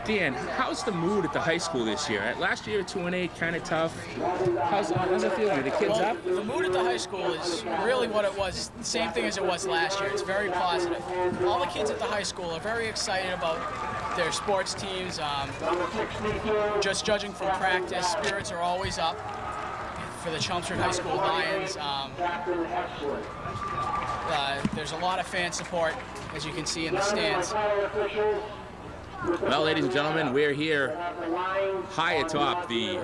Dan, how's the mood at the high school this year? Last year, 2-8, kind of tough. How's it feeling? The kids up? The mood at the high school is really what it was, the same thing as it was last year. It's very positive. All the kids at the high school are very excited about their sports teams. Just judging from practice, spirits are always up for the Chelmsford High School Lions. There's a lot of fan support, as you can see in the stands. Well, ladies and gentlemen, we're here high atop the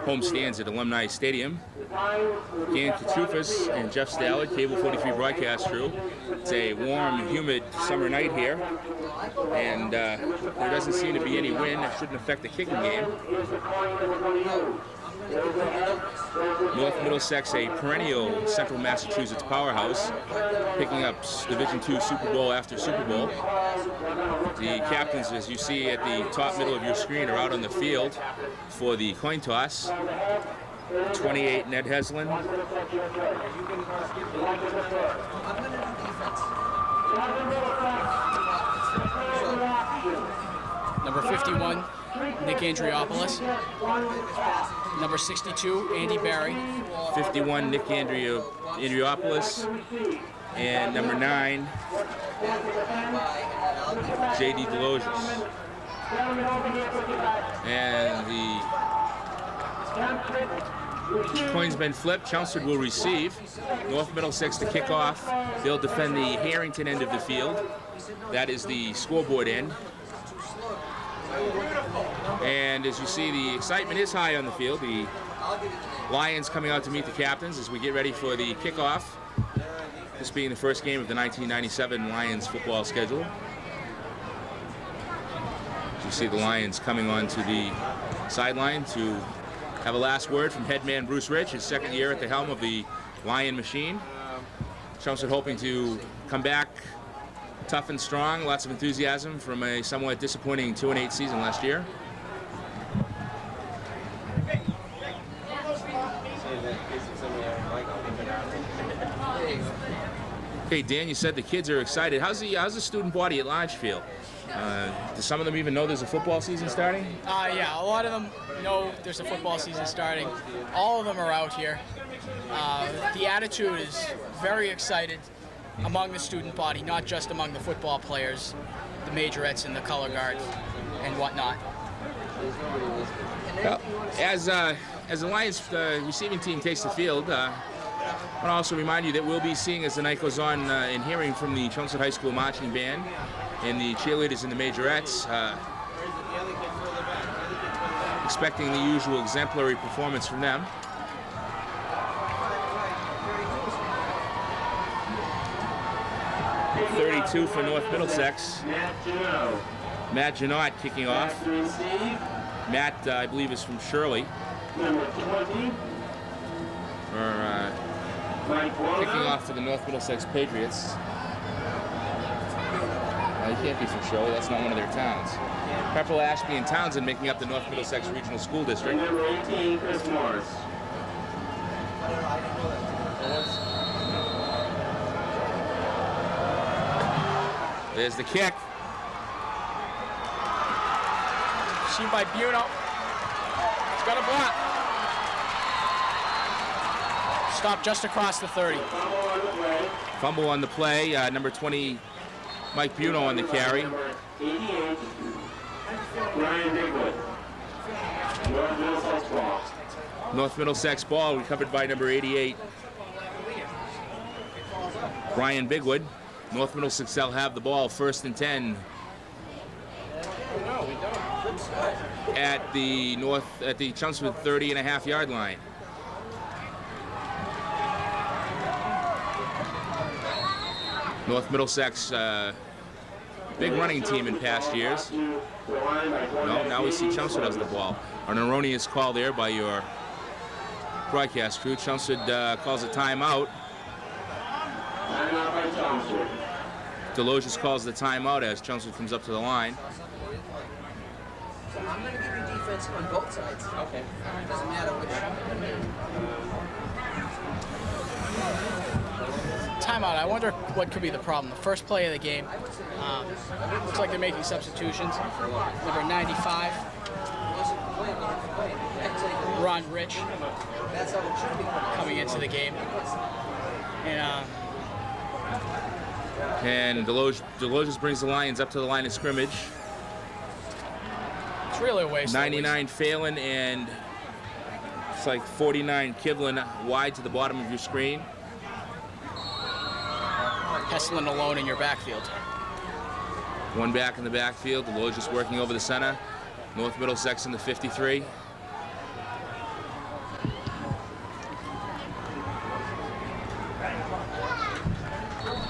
home stands at Alumni Stadium. Dan Katrufis and Jeff Stallard, Cable 43 broadcast crew. It's a warm, humid summer night here, and there doesn't seem to be any wind. It shouldn't affect the kicking game. North Middlesex, a perennial Central Massachusetts powerhouse, picking up Division II Super Bowl after Super Bowl. The captains, as you see at the top middle of your screen, are out on the field for the coin toss. 28, Ned Heslin. Number 51, Nick Andriopoulos. Number 62, Andy Barry. 51, Nick Andriopoulos. And number 9, J.D. Delosius. And the coin's been flipped. Chelmsford will receive. North Middlesex to kick off. They'll defend the Harrington end of the field. That is the scoreboard end. And as you see, the excitement is high on the field. The Lions coming out to meet the captains as we get ready for the kickoff. This being the first game of the 1997 Lions football schedule. As you see the Lions coming onto the sideline to have a last word from head man Bruce Rich, his second year at the helm of the Lion machine. Chelmsford hoping to come back tough and strong, lots of enthusiasm from a somewhat disappointing 2-8 season last year. Okay, Dan, you said the kids are excited. How's the student body at large feel? Do some of them even know there's a football season starting? Yeah, a lot of them know there's a football season starting. All of them are out here. The attitude is very excited among the student body, not just among the football players, the majorettes and the color guards and whatnot. Well, as the Lions receiving team takes the field, I want to also remind you that we'll be seeing, as the night goes on, and hearing from the Chelmsford High School marching band and the cheerleaders and the majorettes, expecting the usual exemplary performance from them. .32 for North Middlesex. Matt Janot kicking off. Matt, I believe, is from Shirley. Kicking off for the North Middlesex Patriots. He can't be from Shirley, that's not one of their towns. Pepperell, Ashby, and Townsend making up the North Middlesex Regional School District. Number 18, Chris Morris. There's the kick. Seen by Buno. He's got a block. Stop just across the 30. Fumble on the play. Number 20, Mike Buno on the carry. Number 88, Ryan Bigwood. North Middlesex ball. North Middlesex ball recovered by number 88, Brian Bigwood. North Middlesex will have the ball, 1st and 10 at the Chelmsford 30.5-yard line. North Middlesex, big running team in past years. No, now we see Chelmsford has the ball. An erroneous call there by your broadcast crew. Chelmsford calls a timeout. Delosius calls the timeout as Chelmsford comes up to the line. So I'm going to give you defense on both sides. Okay. Doesn't matter which. timeout. I wonder what could be the problem. The first play of the game. Looks like they're making substitutions. Number 95, Ron Rich, coming into the game. And Deloge just brings the Lions up to the line of scrimmage. It's really a waste. 99 Phelan and it's like 49 Kivlin wide to the bottom of your screen. Heslin alone in your backfield. One back in the backfield. Deloge just working over the center. North Middlesex in the 53.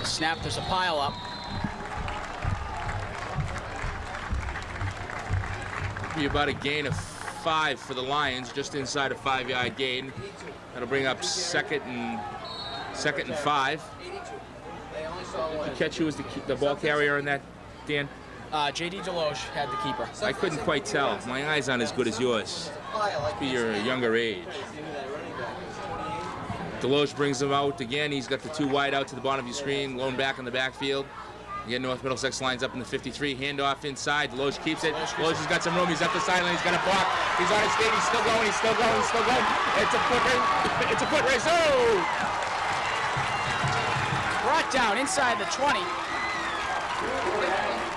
Snap, there's a pile up. Be about a gain of 5 for the Lions, just inside a 5-yard gain. That'll bring up second and 5. Catch who was the ball carrier in that, Dan? J.D. Deloge had the keeper. I couldn't quite tell. My eyes aren't as good as yours. Must be your younger age. Deloge brings him out again. He's got the 2 wide out to the bottom of your screen. Lone back in the backfield. Again, North Middlesex lines up in the 53. Handoff inside. Deloge keeps it. Deloge has got some room. He's up the sideline. He's got a block. He's on his feet. He's still going. He's still going. He's still going. It's a foot race. Oh! Brought down inside the 20.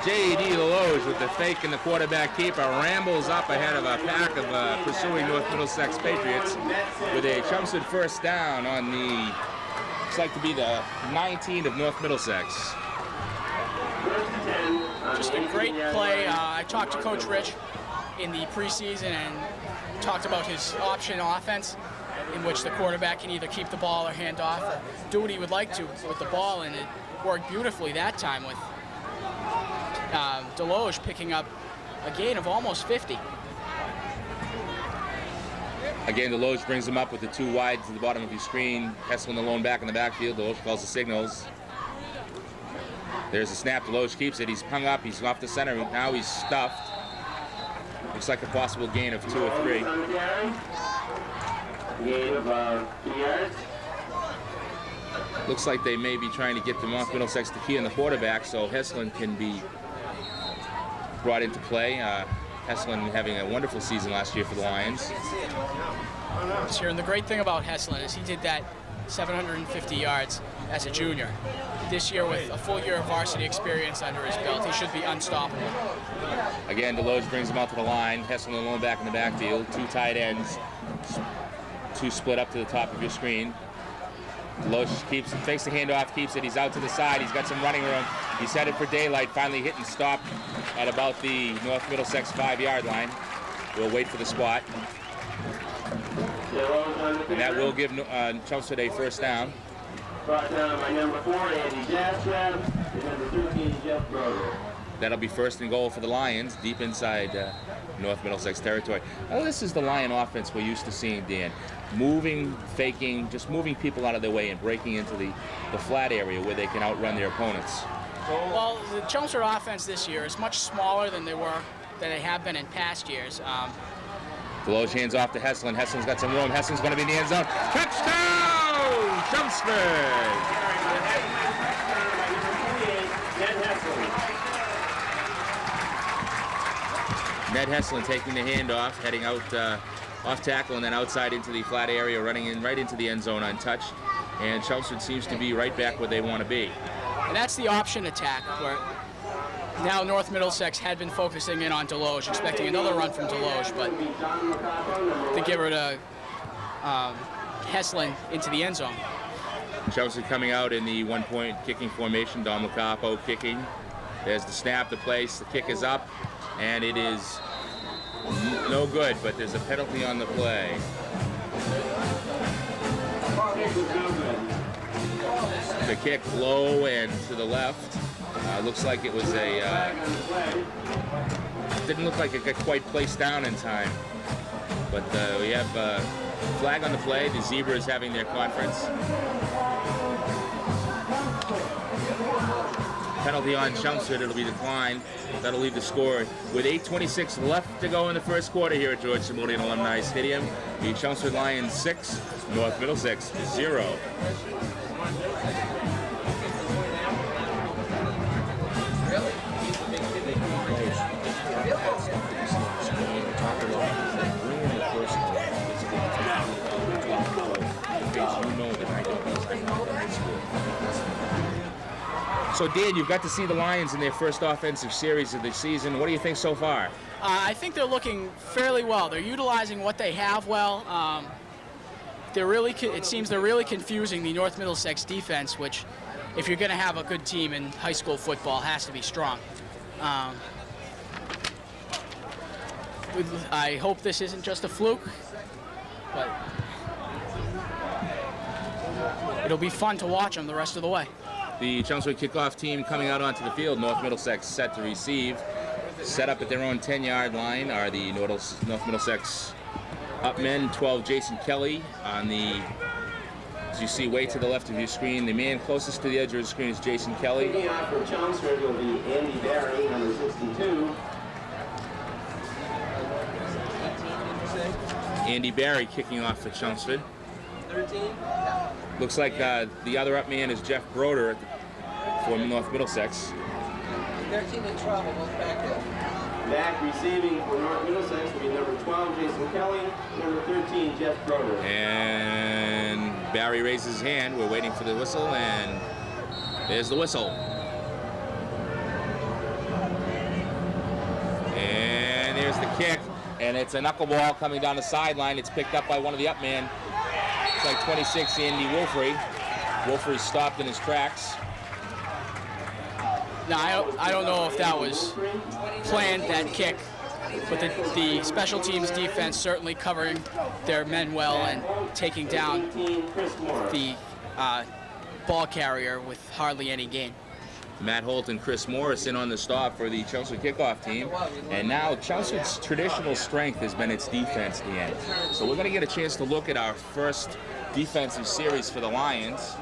J.D. Deloge with the fake and the quarterback keeper rambles up ahead of a pack of pursuing North Middlesex Patriots with a Chelmsford first down on the, looks like to be the 19 of North Middlesex. Just a great play. I talked to Coach Rich in the preseason and talked about his option offense in which the quarterback can either keep the ball or hand off or do what he would like to with the ball, and it worked beautifully that time with Deloge picking up a gain of almost 50. Again, Deloge brings him up with the 2 wide to the bottom of your screen. Heslin alone back in the backfield. Deloge calls the signals. There's a snap. Deloge keeps it. He's hung up. He's off the center. Now he's stuffed. Looks like a possible gain of 2 or 3. Gain of 3 yards. Looks like they may be trying to get the North Middlesex to key on the quarterback so Heslin can be brought into play. Heslin having a wonderful season last year for the Lions. And the great thing about Heslin is he did that 750 yards as a junior. This year, with a full year of varsity experience under his belt, he should be unstoppable. Again, Deloge brings him out to the line. Heslin alone back in the backfield. 2 tight ends. 2 split up to the top of your screen. Deloge keeps it, fakes the handoff, keeps it. He's out to the side. He's got some running room. He's headed for daylight. Finally hit and stopped at about the North Middlesex 5-yard line. We'll wait for the spot. And that will give Chelmsford a first down. Brought down by number 4, Andy Jastrab, and number 13, Jeff Broder. That'll be first and goal for the Lions, deep inside North Middlesex territory. Now, this is the Lion offense we're used to seeing, Dan. Moving, faking, just moving people out of their way and breaking into the flat area where they can outrun their opponents. Well, the Chelmsford offense this year is much smaller than they have been in past years. Deloge hands off to Heslin. Heslin's got some room. Heslin's going to be in the end zone. Touchdown, Chelmsford! Ned Heslin taking the handoff, heading out off tackle and then outside into the flat area, running in right into the end zone untouched. And Chelmsford seems to be right back where they want to be. And that's the option attack where now North Middlesex had been focusing in on Deloge, expecting another run from Deloge, but they give her to Heslin into the end zone. Chelmsford coming out in the 1-point kicking formation. Dom Lacapo kicking. There's the snap, the place, the kick is up, and it is no good, but there's a penalty on the play. The kick low and to the left. Looks like it was didn't look like it got quite placed down in time. But we have a flag on the play. The Zebra is having their conference. Penalty on Chelmsford, it'll be declined. That'll leave the score with 8:26 left to go in the first quarter here at George Simonian Alumni Stadium. The Chelmsford Lions 6, North Middlesex 0. So, Dan, you've got to see the Lions in their first offensive series of the season. What do you think so far? I think they're looking fairly well. They're utilizing what they have well. It seems they're really confusing the North Middlesex defense, which, if you're going to have a good team in high school football, has to be strong. I hope this isn't just a fluke, but it'll be fun to watch them the rest of the way. The Chelmsford kickoff team coming out onto the field. North Middlesex set to receive. Set up at their own 10-yard line are the North Middlesex up men. 12, Jason Kelly on the, as you see way to the left of your screen, the man closest to the edge of the screen is Jason Kelly. Kicking off for Chelmsford will be Andy Barry, number 62. Andy Barry kicking off for Chelmsford. 13? Looks like the other up man is Jeff Broder for North Middlesex. 13 in trouble, both back there. Back receiving for North Middlesex will be number 12, Jason Kelly, number 13, Jeff Broder. And Barry raises his hand. We're waiting for the whistle, and there's the whistle. And there's the kick, and it's a knuckleball coming down the sideline. It's picked up by one of the up men. It's like 26, Andy Wolfrey. Wolfrey stopped in his tracks. Now, I don't know if that was planned, that kick, but the special teams defense certainly covering their men well and taking down the ball carrier with hardly any gain. Matt Holt and Chris Morris in on the stop for the Chelmsford kickoff team. And now Chelmsford's traditional strength has been its defense, Dan. So we're going to get a chance to look at our first defensive series for the Lions,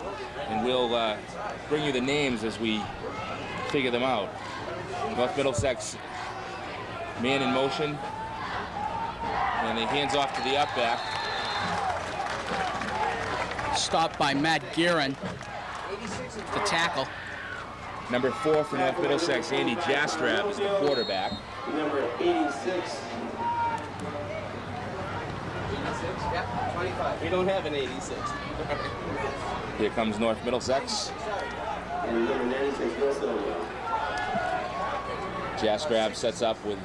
and we'll bring you the names as we figure them out. North Middlesex man in motion, and the hands off to the up back. Stopped by Matt Guerin, the tackle. Number 4 for North Middlesex, Andy Jastrab is the quarterback. Number 86. 86? Yeah, 25. We don't have an 86. Here comes North Middlesex. And number 96, Bill Silva. Jastrab sets up with,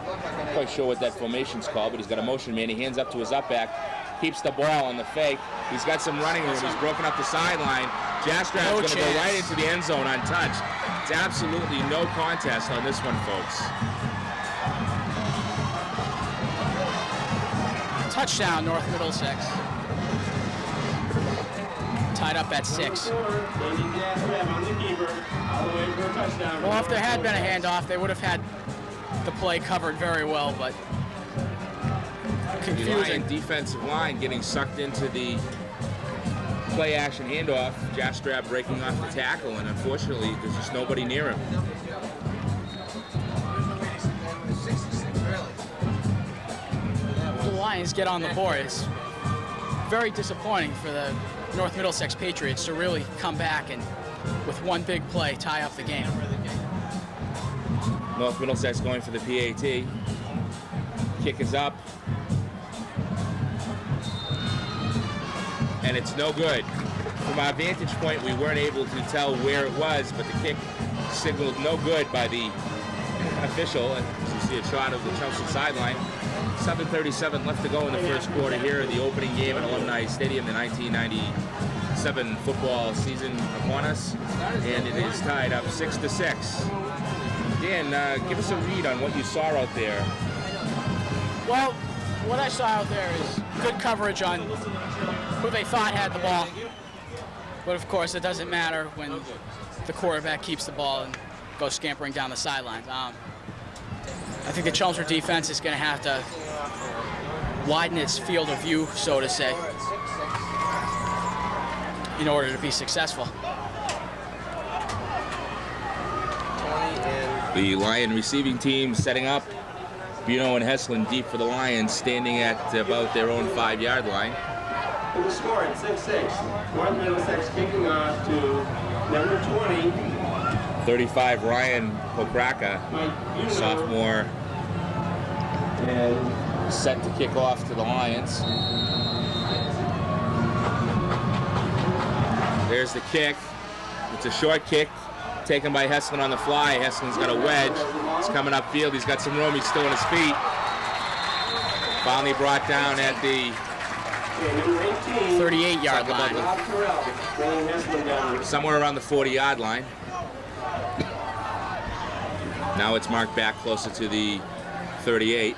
not quite sure what that formation's called, but he's got a motion man. He hands up to his up back, keeps the ball on the fake. He's got some running room. He's broken up the sideline. Jastrab's going to go right into the end zone untouched. It's absolutely no contest on this one, folks. Touchdown, North Middlesex. Tied up at 6. Well, if there had been a handoff, they would have had the play covered very well, but confusing. The Lion defensive line getting sucked into the play action handoff. Jastrab breaking off the tackle, and unfortunately, there's just nobody near him. The Lions get on the board. It's very disappointing for the North Middlesex Patriots to really come back and, with one big play, tie up the game. North Middlesex going for the PAT. Kick is up. And it's no good. From our vantage point, we weren't able to tell where it was, but the kick signaled no good by the official. And as you see a shot of the Chelmsford sideline. 7:37 left to go in the first quarter here, the opening game at Alumni Stadium, the 1997 football season upon us, and it is tied up 6-6. Dan, give us a read on what you saw out there. Well, what I saw out there is good coverage on who they thought had the ball, but of course it doesn't matter when the quarterback keeps the ball and goes scampering down the sidelines. I think the Chelmsford defense is going to have to widen its field of view, so to say, in order to be successful. The Lion receiving team setting up. Buno and Heslin deep for the Lions, standing at about their own 5-yard line. The score at 6-6. North Middlesex kicking off to number 20. 35, Ryan Pokraka, sophomore, and set to kick off to the Lions. There's the kick. It's a short kick taken by Heslin on the fly. Heslin's got a wedge. He's coming upfield. He's got some room. He's still on his feet. Finally brought down at the 38-yard line. Somewhere around the 40-yard line. Now it's marked back closer to the 38.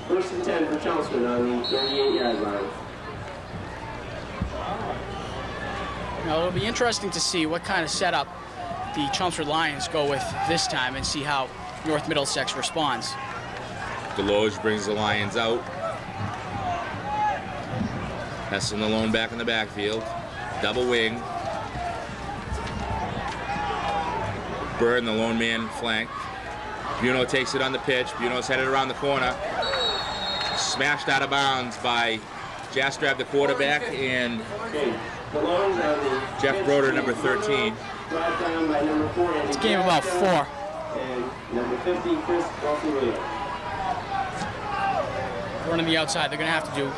First and 10 for Chelmsford on the 38-yard line. Now, it'll be interesting to see what kind of setup the Chelmsford Lions go with this time and see how North Middlesex responds. Deloge brings the Lions out. Heslin alone back in the backfield. Double wing. Bird, the lone man flank. Buno takes it on the pitch. Buno's headed around the corner. Smashed out of bounds by Jastrab, the quarterback, and Jeff Broder, number 13. It's a game about 4. Running the outside, they're going to have to do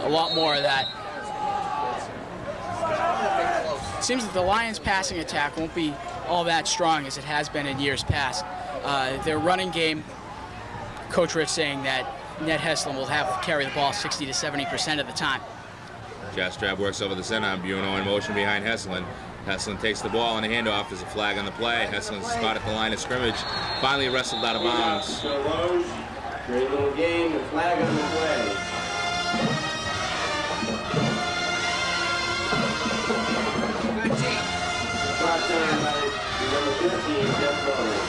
a lot more of that. It seems that the Lions' passing attack won't be all that strong as it has been in years past. Their running game, Coach Rich saying that Ned Heslin will carry the ball 60 to 70% of the time. Jastrab works over the center. Buno in motion behind Heslin. Heslin takes the ball on the handoff. There's a flag on the play. Heslin's spot at the line of scrimmage. Finally wrestled out of bounds. Great little game. The flag on the play. Good team. Brought down by number 15, Jeff Broder.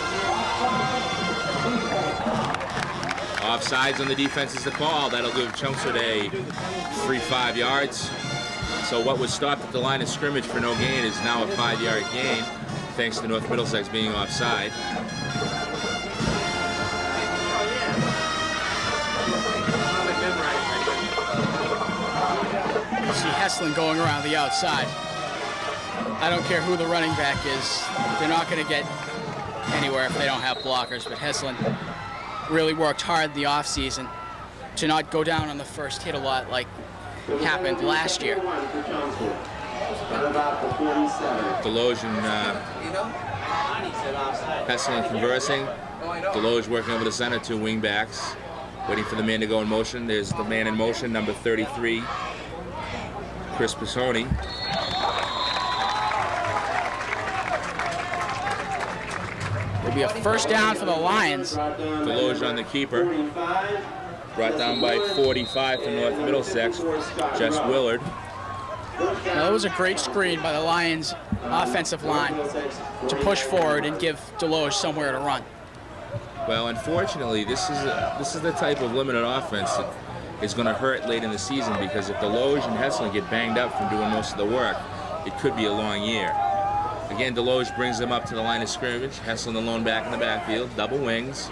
Offsides on the defense is the call. That'll give Chelmsford a free 5 yards. So what was stopped at the line of scrimmage for no gain is now a 5-yard gain, thanks to North Middlesex being offside. You see Heslin going around the outside. I don't care who the running back is. They're not going to get anywhere if they don't have blockers, but Heslin really worked hard the offseason to not go down on the first hit a lot like happened last year. Deloge and Heslin conversing. Deloge working over the center, 2 wing backs, waiting for the man to go in motion. There's the man in motion, number 33, Chris Pisoni. It'll be a first down for the Lions. Deloge on the keeper. Brought down by 45 from North Middlesex, Jess Willard. Now, that was a great screen by the Lions' offensive line to push forward and give Deloge somewhere to run. Well, unfortunately, this is the type of limited offense that is going to hurt late in the season, because if Deloge and Heslin get banged up from doing most of the work, it could be a long year. Again, Deloge brings them up to the line of scrimmage. Heslin alone back in the backfield, double wings.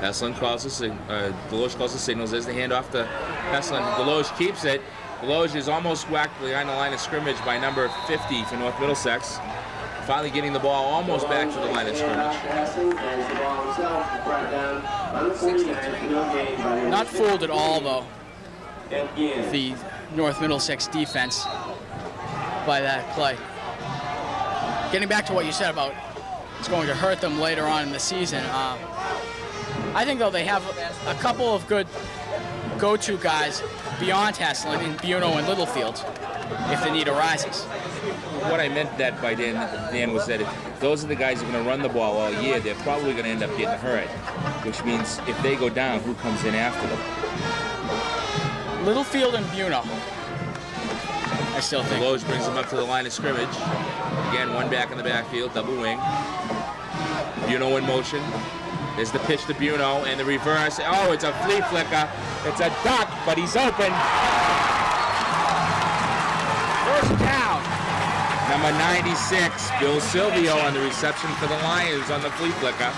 Heslin calls Deloge calls the signals. There's the handoff to Heslin. Deloge keeps it. Deloge is almost whacked behind the line of scrimmage by number 50 for North Middlesex. Finally getting the ball almost back to the line of scrimmage. Not fooled at all, though, the North Middlesex defense by that play. Getting back to what you said about it's going to hurt them later on in the season. I think, though, they have a couple of good go-to guys beyond Heslin in Buno and Littlefield if the need arises. What I meant that by Dan was that if those are the guys who are going to run the ball all year, they're probably going to end up getting hurt, which means if they go down, who comes in after them? Littlefield and Buno, I still think. Deloge brings them up to the line of scrimmage. Again, one back in the backfield, double wing. Buno in motion. There's the pitch to Buno and the reverse. Oh, it's a flea flicker. It's a duck, but he's open. First down. Number 96, Bill Silvio on the reception for the Lions on the flea flicker.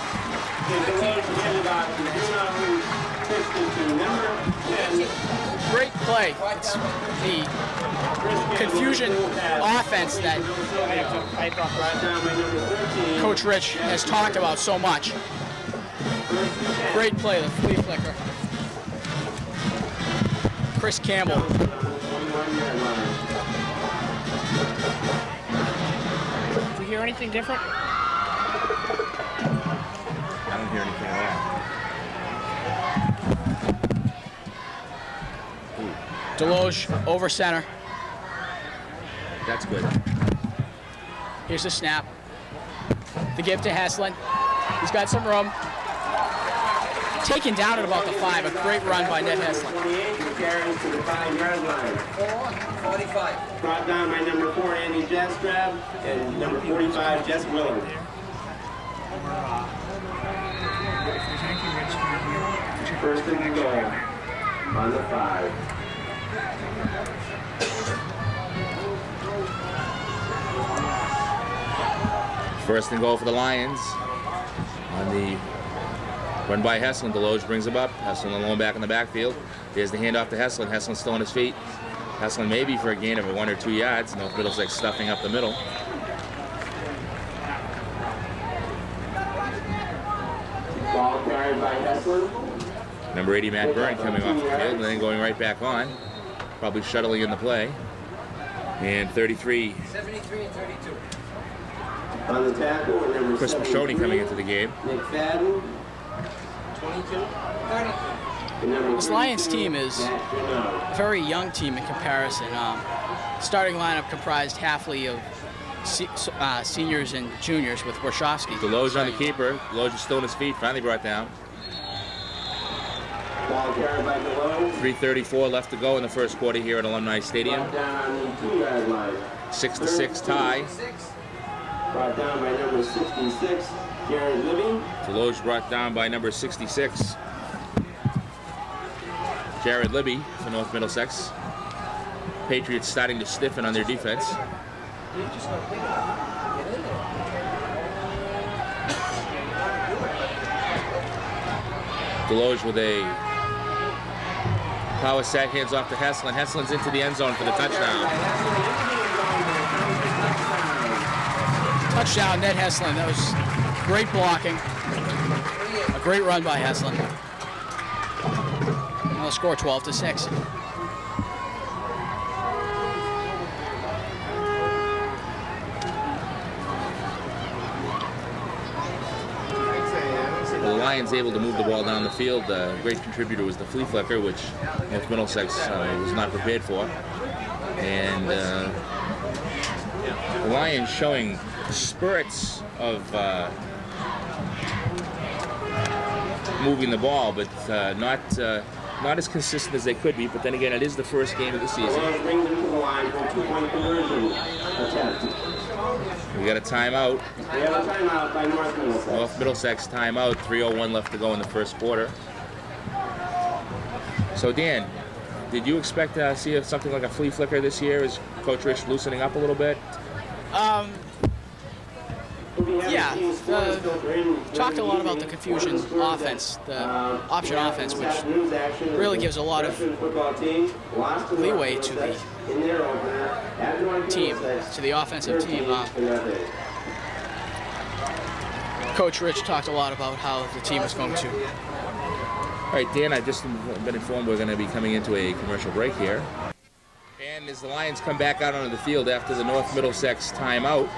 Great play. It's the confusion offense that Coach Rich has talked about so much. Great play, the flea flicker. Chris Campbell. anything different? I don't hear anything at all. Deloge over center. That's good. Here's the snap. The give to Heslin. He's got some room. Taken down at about the 5. A great run by Ned Heslin. 28 carries to the 5-yard line. 45. Brought down by number 4, Andy Jastrab, and number 45, Jess Willing. First and goal on the 5. First and goal for the Lions. On the run by Heslin, Deloge brings him up. Heslin alone back in the backfield. There's the handoff to Heslin. Heslin still on his feet. Heslin maybe for a gain of 1 or 2 yards. North Middlesex stuffing up the middle. Ball carried by Heslin. Number 80, Matt Byrne, coming off the field and then going right back on. Probably shuttling in the play. And 33, 73 and 32. On the tackle, with number Chris 73, Mashoni coming into the game. Nick Fadden. 22. 30. And number This Lions 32, team is Matt Janot. a very young team in comparison. Starting lineup comprised halfly of seniors and juniors with Warshawski. Deloge on the keeper. Deloge is still on his feet, finally brought down. Ball carried by Deloge. 3:34 left to go in the first quarter here at Alumni Stadium. Brought down on the 2-yard line. 6-6 tie. 6. Brought down by number 66, Jared Libby. Deloge brought down by number 66, Jared Libby for North Middlesex. Patriots starting to stiffen on their defense. Deloge with a power sack, hands off to Heslin. Heslin's into the end zone for the touchdown. Touchdown, Ned Heslin. That was great blocking. A great run by Heslin. And they'll score 12-6. The Lions able to move the ball down the field. A great contributor was the flea flicker, which North Middlesex was not prepared for. And the Lions showing spurts of moving the ball, but not as consistent as they could be. But then again, it is the first game of the season. Deloge brings him to the line for a 2-point conversion attempt. We got a timeout. We have a timeout by North Middlesex. North Middlesex timeout. 3:01 left to go in the first quarter. So Dan, did you expect to see something like a flea flicker this year? Is Coach Rich loosening up a little bit? Yeah, talked a lot about the confusion offense, the option offense, which really gives a lot of leeway to the team, to the offensive team. Coach Rich talked a lot about how the team is going to. All right, Dan, I've just been informed we're going to be coming into a commercial break here. And as the Lions come back out onto the field after the North Middlesex timeout,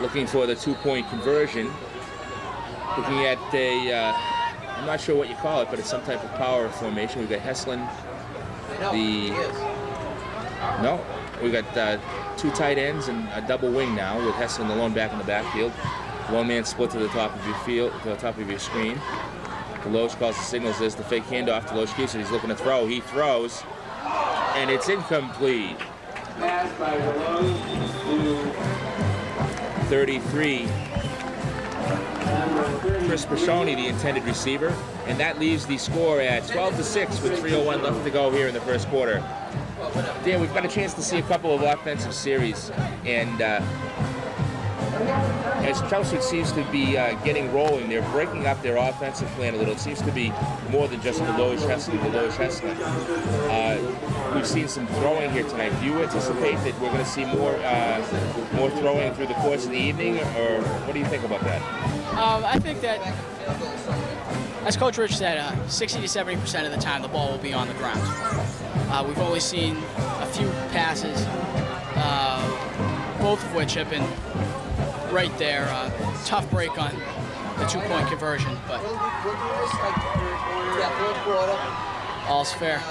looking for the 2-point conversion, looking at I'm not sure what you call it, but it's some type of power formation. We've got Heslin, we've got 2 tight ends and a double wing now with Heslin alone back in the backfield. One man split to the top of your field, to the top of your screen. Deloge calls the signals. There's the fake handoff. Deloge keeps it. He's looking to throw. He throws, and it's incomplete. Pass by Deloge to 33. Chris Mashoni, the intended receiver, and that leaves the score at 12-6 with 3:01 left to go here in the first quarter. Dan, we've got a chance to see a couple of offensive series, and as Chelsea seems to be getting rolling, they're breaking up their offensive plan a little. It seems to be more than just Deloge Heslin. We've seen some throwing here tonight. Do you anticipate that we're going to see more throwing through the course of the evening, or what do you think about that? I think that, as Coach Rich said, 60 to 70% of the time the ball will be on the ground. We've only seen a few passes, both of which have been right there. Tough break on the 2-point conversion, but We'll do this like fourth quarter. all's fair. The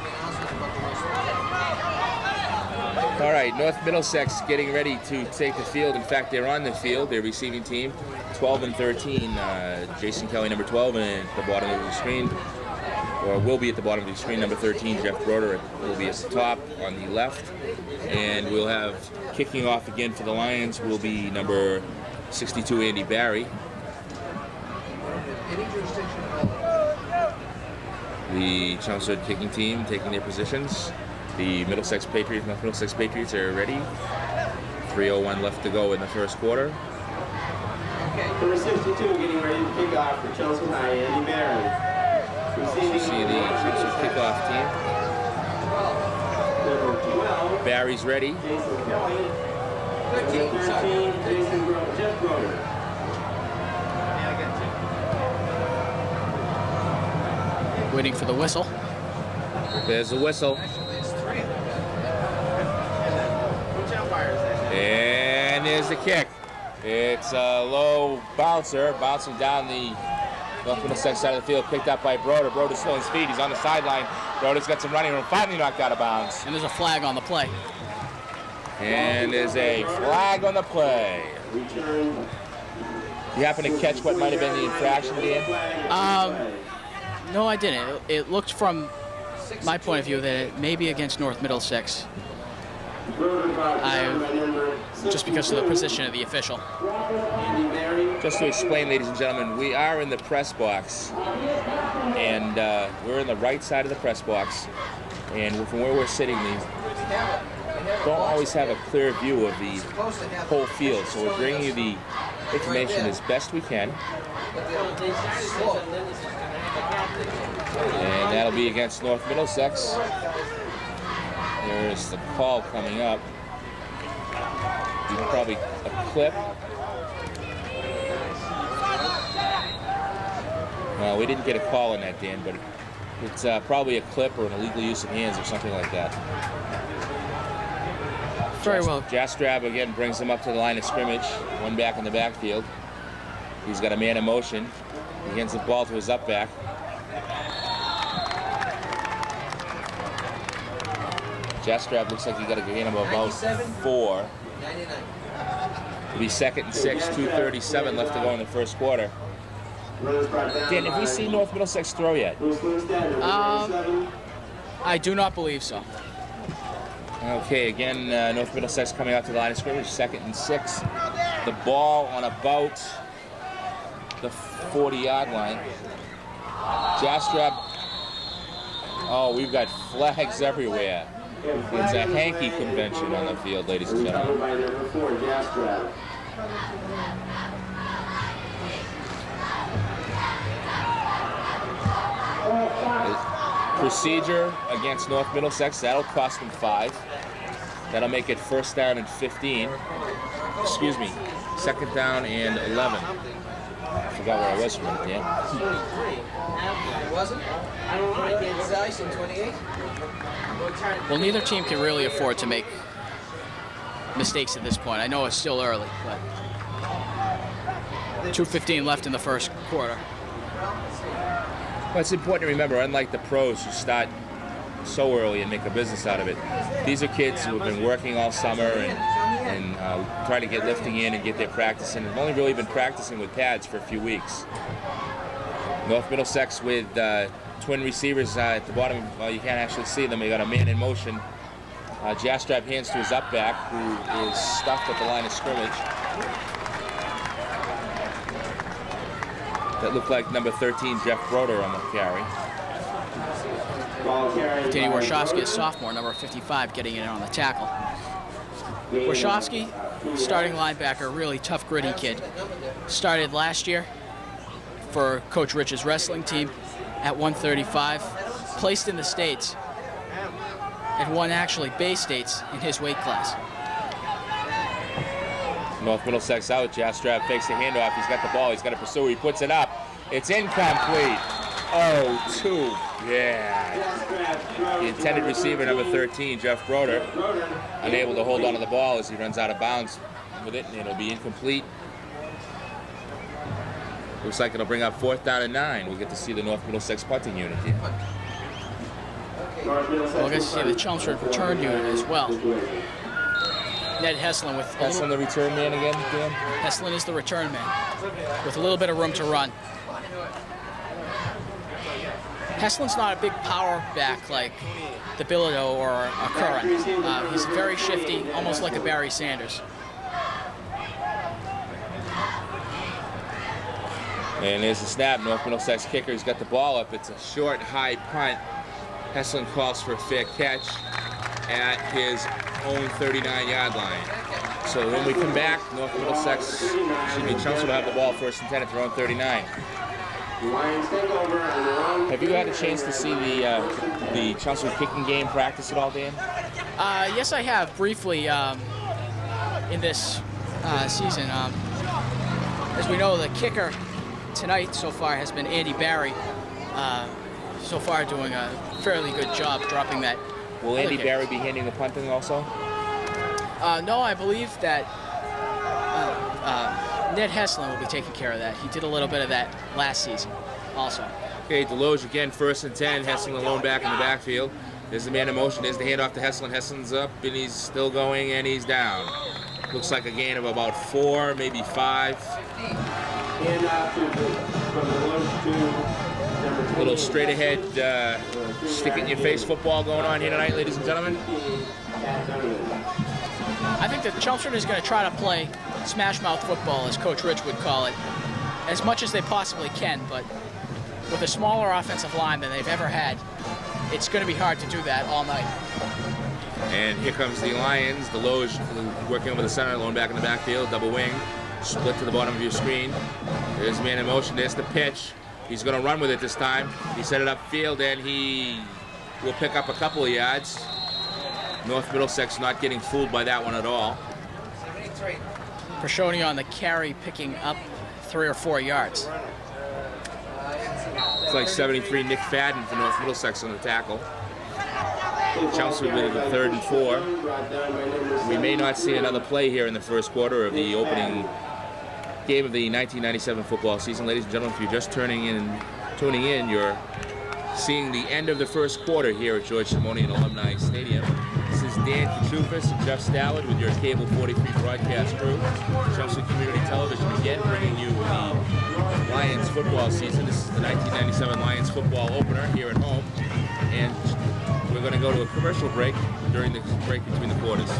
announcements about the rest. All right, North Middlesex getting ready to take the field. In fact, they're on the field. Their receiving team, 12 and 13. Jason Kelly, number 12, and at the bottom of the screen, or will be at the bottom of the screen, number 13, Jeff Broder will be at the top on the left. And we'll have kicking off again for the Lions will be number 62, Andy Barry. Any jurisdiction at all. The Chelmsford kicking team taking their positions. The Middlesex Patriots, North Middlesex Patriots are ready. 3:01 left to go in the first quarter. Number 62 getting ready to kick off for Chelsea High, Andy Barron. You see the Chelmsford kickoff team. Number 12, Barry's ready. Jason Kelly. 13. Number Sorry. 13, Jeff Broder. Waiting for the whistle. There's the whistle. And there's the kick. It's a low bouncer, bouncing down the North Middlesex side of the field, picked up by Broder. Broder's still on his feet. He's on the sideline. Broder's got some running room, finally knocked out of bounds. And there's a flag on the play. And there's a flag on the play. Return. You happen to catch what might have been the infraction, Dan? No, I didn't. It looked from my point of view that it may be against North Middlesex, just because of the position of the official. Andy Barry. Just to explain, ladies and gentlemen, we are in the press box, and we're in the right side of the press box, and from where we're sitting, we don't always have a clear view of the whole field, so we're bringing you the information as best we can, and that'll be against North Middlesex. There's the call coming up. Probably a clip. Well, we didn't get a call on that, Dan, but it's probably a clip or an illegal use of hands or something like that. Very well. Jastrab again brings him up to the line of scrimmage. One back in the backfield. He's got a man in motion. He hands the ball to his up back. Jastrab looks like he got a gain of about 4. 99. It'll be 2nd and 6, 2:37 left to go in the first quarter. Dan, have we seen North Middlesex throw yet? I do not believe so. Okay, again, North Middlesex coming out to the line of scrimmage, 2nd and 6. The ball on about the 40-yard line. Jastrab. Oh, we've got flags everywhere. It's a hanky convention on the field, ladies and gentlemen. By number 4, Jastrab. Procedure against North Middlesex, that'll cost them 5. That'll make it 1st down and 15. Excuse me, 2nd down and 11. I forgot where I was from it, Dan. 23. It wasn't? I don't know. It's ice in 28. Well, neither team can really afford to make mistakes at this point. I know it's still early, but 2:15 left in the first quarter. Well, it's important to remember, unlike the pros who start so early and make a business out of it, these are kids who have been working all summer and trying to get lifting in and get their practice in. They've only really been practicing with pads for a few weeks. North Middlesex with twin receivers at the bottom. You can't actually see them. They got a man in motion. Jastrab hands to his up back, who is stuffed at the line of scrimmage. That looked like number 13, Jeff Broder, on the carry. Danny Warshawski, a sophomore, number 55, getting in on the tackle. Warshawski, starting linebacker, really tough, gritty kid. Started last year for Coach Rich's wrestling team at 135. Placed in the States and won actually Bay States in his weight class. North Middlesex out. Jastrab fakes the handoff. He's got the ball. He's got to pursue. He puts it up. It's incomplete. Oh, 2. Yeah. The intended receiver, number 13, Jeff Broder, unable to hold on to the ball as he runs out of bounds. with it, and it'll be incomplete. Looks like it'll bring up 4th down and 9. We'll get to see the North Middlesex punting unit here. We'll get to see the Chelmsford return unit as well. Ned Heslin with Heslin, the return man again, Dan? Heslin is the return man with a little bit of room to run. Heslin's not a big power back like the Bilodeau or a Curran. He's very shifty, almost like a Barry Sanders. And there's the snap. North Middlesex kicker's got the ball up. It's a short, high punt. Heslin calls for a fair catch at his own 39-yard line. So when we come back, North Middlesex, Chelmsford will have the ball 1st and 10 at their own 39. Have you had a chance to see the Chelmsford kicking game practice at all, Dan? Yes, I have briefly in this season. As we know, the kicker tonight so far has been Andy Barry. So far doing a fairly good job dropping that. Will Andy Barry be handling the punting also? No, I believe that Ned Heslin will be taking care of that. He did a little bit of that last season also. Okay, Deloge again, 1st and 10. Heslin alone back in the backfield. There's the man in motion. There's the handoff to Heslin. Heslin's up, and he's still going, and he's down. Looks like a gain of about 4, maybe 5. A little straight ahead, stick it in your face football going on here tonight, ladies and gentlemen. I think that Chelmsford is going to try to play smash mouth football, as Coach Rich would call it, as much as they possibly can, but with a smaller offensive line than they've ever had, it's going to be hard to do that all night. And here comes the Lions. Deloge working over the center, lone back in the backfield, double wing, split to the bottom of your screen. There's the man in motion. There's the pitch. He's going to run with it this time. He set it upfield, and he will pick up a couple of yards. North Middlesex not getting fooled by that one at all. Prashoni on the carry, picking up 3 or 4 yards. It's like 73 Nick Fadden for North Middlesex on the tackle. Chelmsford with the 3rd and 4. We may not see another play here in the first quarter of the opening game of the 1997 football season. Ladies and gentlemen, if you're just tuning in, you're seeing the end of the first quarter here at George Simonian Alumni Stadium. This is Dan Kachufis and Jeff Stallard with your Cable 43 broadcast crew. Chelmsford Community Television again bringing you the Lions football season. This is the 1997 Lions football opener here at home. And we're going to go to a commercial break during the break between the quarters.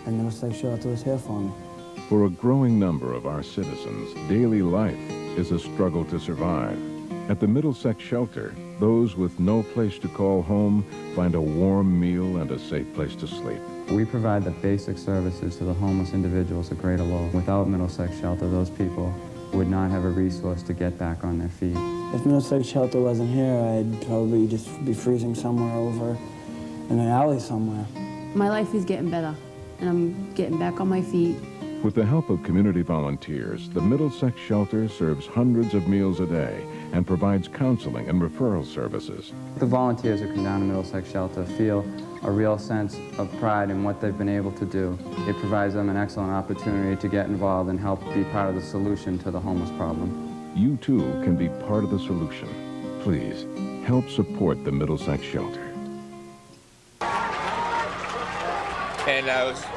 And Middlesex Shelter was here for me. For a growing number of our citizens, daily life is a struggle to survive. At the Middlesex Shelter, those with no place to call home find a warm meal and a safe place to sleep. We provide the basic services to the homeless individuals at Greater Lowell. Without Middlesex Shelter, those people would not have a resource to get back on their feet. If Middlesex Shelter wasn't here, I'd probably just be freezing somewhere over in an alley somewhere. My life is getting better, and I'm getting back on my feet. With the help of community volunteers, the Middlesex Shelter serves hundreds of meals a day and provides counseling and referral services. The volunteers who come down to Middlesex Shelter feel a real sense of pride in what they've been able to do. It provides them an excellent opportunity to get involved and help be part of the solution to the homeless problem. You too can be part of the solution. Please, help support the Middlesex Shelter. And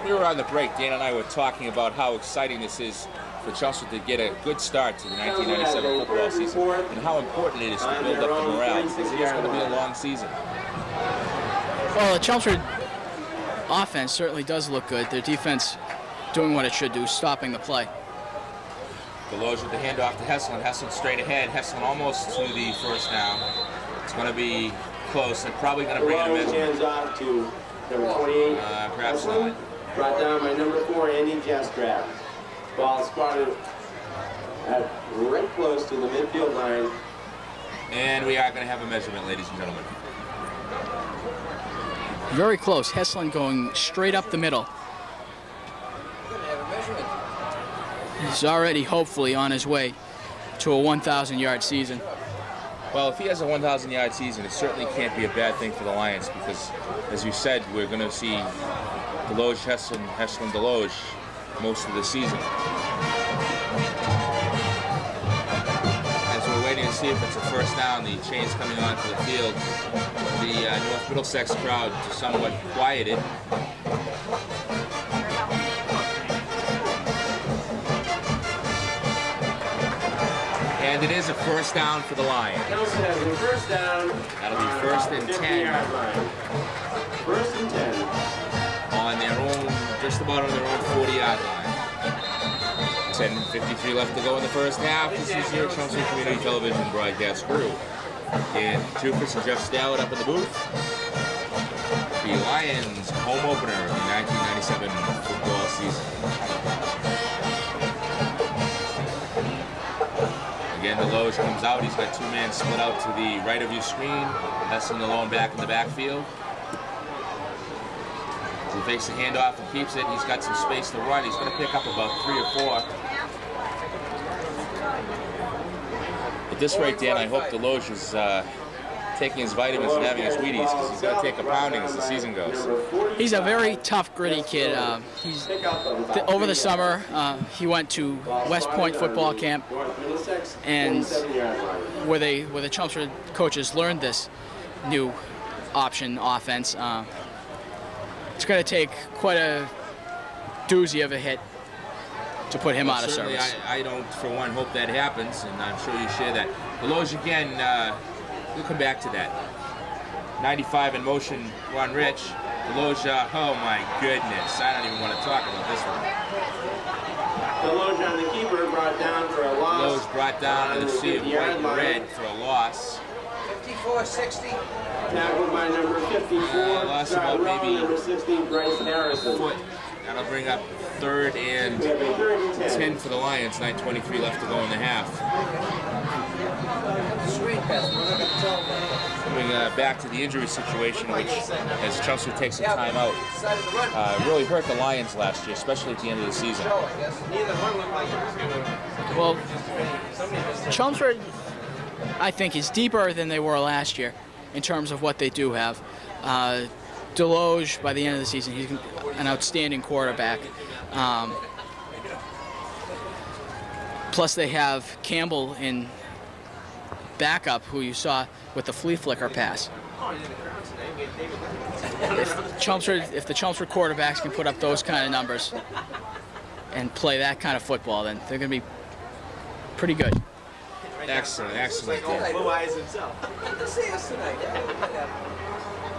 we were on the break. Dan and I were talking about how exciting this is for Chelmsford to get a good start to the 1997 football season and how important it is to build up the morale. This is going to be a long season. Well, the Chelmsford offense certainly does look good. Their defense doing what it should do, stopping the play. Deloge with the handoff to Heslin. Heslin straight ahead. Heslin almost to the first down. It's going to be close. They're probably going to bring in a measurement. Hands off to number 28. Perhaps not. Brought down by number 4, Andy Jestrap. Ball spotted at right close to the midfield line. And we are going to have a measurement, ladies and gentlemen. Very close. Heslin going straight up the middle. He's already hopefully on his way to a 1,000-yard season. Well, if he has a 1,000-yard season, it certainly can't be a bad thing for the Lions because, as you said, we're going to see Deloge, Heslin, Deloge most of the season. As we're waiting to see if it's a first down, the chain's coming onto the field. The North Middlesex crowd somewhat quieted. And it is a first down for the Lions. First down. That'll be first and 10. First and 10. On their own, just about on their own 40-yard line. 10:53 left to go in the first half. This is your Chelmsford Community Television broadcast crew. And Jufus and Jeff Stallard up in the booth. The Lions home opener of the 1997 football season. Again, Deloge comes out. He's got two men split out to the right of your screen. Heslin alone back in the backfield. He fakes the handoff and keeps it. He's got some space to run. He's going to pick up about 3 or 4. At this rate, Dan, I hope Deloge is taking his vitamins and having his Wheaties because he's going to take a pounding as the season goes. He's a very tough, gritty kid. Over the summer, he went to West Point football camp, and where the Chelmsford coaches learned this new option offense. It's going to take quite a doozy of a hit to put him out of service. I don't, for one, hope that happens, and I'm sure you share that. Deloge again, we'll come back to that. 95 in motion, Ron Rich. Deloge, oh my goodness, I don't even want to talk about this one. Deloge on the keeper, brought down for a loss. Deloge brought down to the sea of white and red for a loss. 54-60. Tackled by number 54. Lost about maybe number 16, Bryce Harrison. Foot. That'll bring up 3rd and 10 for the Lions. 9:23 left to go in the half. Screen pass. We're not going to tell them. Coming back to the injury situation, which, as Chelmsford takes some time out, really hurt the Lions last year, especially at the end of the season. Well, Chelmsford, I think, is deeper than they were last year in terms of what they do have. Deloge, by the end of the season, he's an outstanding quarterback. Plus, they have Campbell in backup, who you saw with the flea flicker pass. If the Chelmsford quarterbacks can put up those kind of numbers and play that kind of football, then they're going to be pretty good. Excellent, excellent.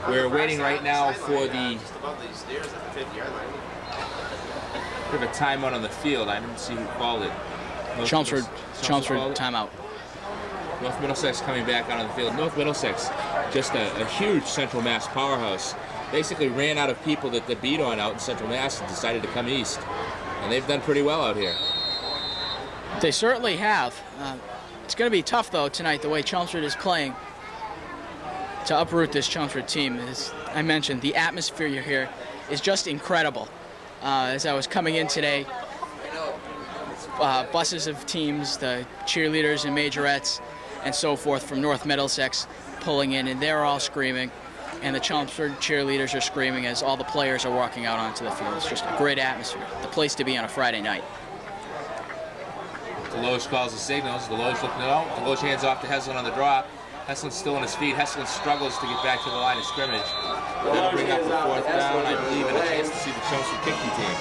We're waiting right now for the bit of a timeout on the field. I didn't see who called it. Chelmsford timeout. North Middlesex coming back out on the field. North Middlesex, just a huge Central Mass powerhouse. Basically ran out of people that they beat on out in Central Mass and decided to come east. And they've done pretty well out here. They certainly have. It's going to be tough, though, tonight, the way Chelmsford is playing, to uproot this Chelmsford team. As I mentioned, the atmosphere here is just incredible. As I was coming in today, buses of teams, the cheerleaders and majorettes and so forth from North Middlesex pulling in, and they're all screaming, and the Chelmsford cheerleaders are screaming as all the players are walking out onto the field. It's just a great atmosphere, the place to be on a Friday night. Deloge calls the signals. Deloge looking out. Deloge hands off to Heslin on the drop. Heslin's still on his feet. Heslin struggles to get back to the line of scrimmage. That'll bring up the 4th down, I believe, and a chance to see the Chelmsford kicking team.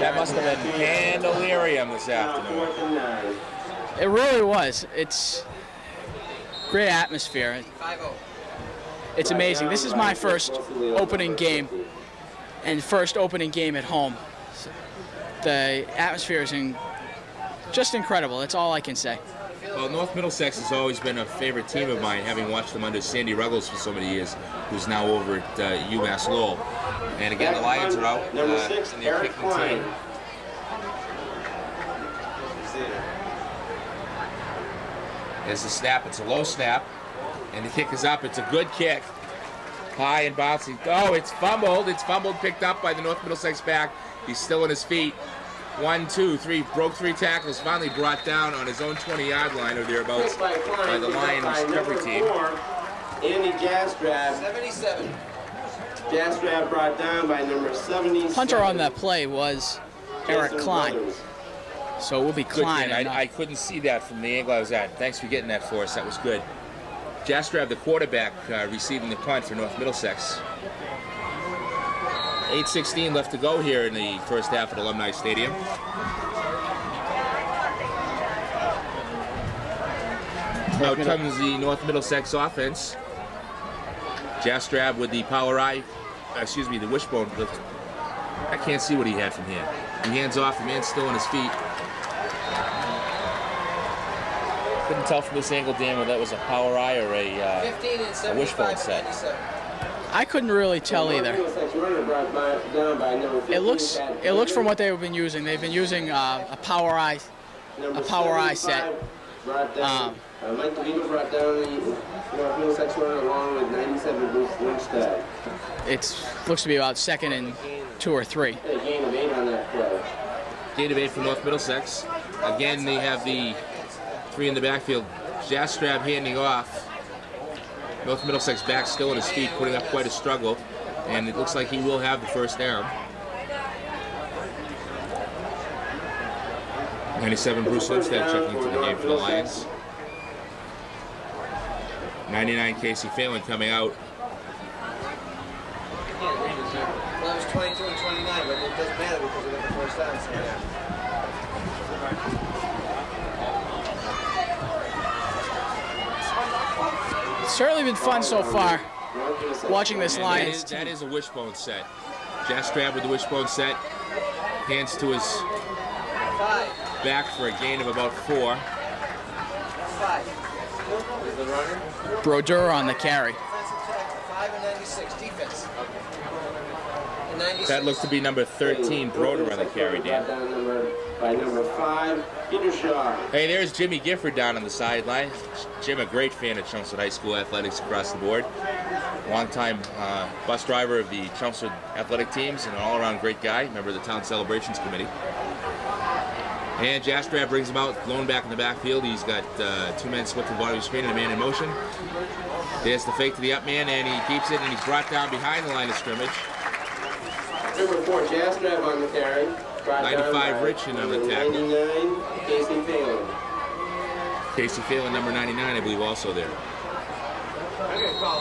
That must have been pandemonium this afternoon. It really was. It's great atmosphere. It's amazing. This is my first opening game, and first opening game at home. The atmosphere is just incredible. That's all I can say. Well, North Middlesex has always been a favorite team of mine, having watched them under Sandy Ruggles for so many years, who's now over at UMass Lowell. And again, the Lions are out, and they're kicking team. There's the snap. It's a low snap, and the kick is up. It's a good kick. High and bouncy. Oh, it's fumbled. It's fumbled, picked up by the North Middlesex back. He's still on his feet. 1, 2, 3, broke 3 tackles, finally brought down on his own 20-yard line or thereabouts by the Lions recovery team. Andy Jastrab. 77. Jastrab brought down by number 77. Punter on that play was Eric Klein. So it will be Good, Klein. Dan. I couldn't see that from the angle I was at. Thanks for getting that for us. That was good. Jastrab, the quarterback, receiving the punt for North Middlesex. 8:16 left to go here in the first half at Alumni Stadium. Out comes the North Middlesex offense. Jastrab with the the wishbone lift. I can't see what he had from here. He hands off, the man's still on his feet. Couldn't tell from this angle, Dan, whether that was a power eye or a wishbone set. I couldn't really tell either. It looks from what they've been using. They've been using a power eye set. Mike DeVito brought down the North Middlesex runner along with 97 Bruce Lindstad. It looks to be about 2nd and 2 or 3. A gain of 8 on that play. Gain of 8 for North Middlesex. Again, they have the 3 in the backfield. Jastrab handing off. North Middlesex back still on his feet, putting up quite a struggle. And it looks like he will have the first down. 97 Bruce Lindstad checking into the game for the Lions. 99 Casey Phelan coming out. Well, it was 22 and 29, but it doesn't matter because we got the first down. So It's certainly been fun so far watching this Lions. That is a wishbone set. Jastrab with the wishbone set. Hands to his back for a gain of about 4. Brodeur on the carry. 5 and 96 defense. And 96. That looks to be number 13, Broder on the carry, Dan. By number 5, Peter Shaw. Hey, there's Jimmy Gifford down on the sideline. Jim, a great fan of Chelmsford High School athletics across the board. Longtime bus driver of the Chelmsford athletic teams and an all-around great guy, member of the town celebrations committee. And Jastrab brings him out, blown back in the backfield. He's got 2 men split the body screen and a man in motion. There's the fake to the up man, and he keeps it, and he's brought down behind the line of scrimmage. Number 4, Jastrab on the carry. 95 Richard on the tackle. 99, Casey Phelan. Casey Phelan, number 99, I believe, also there. I'm going to call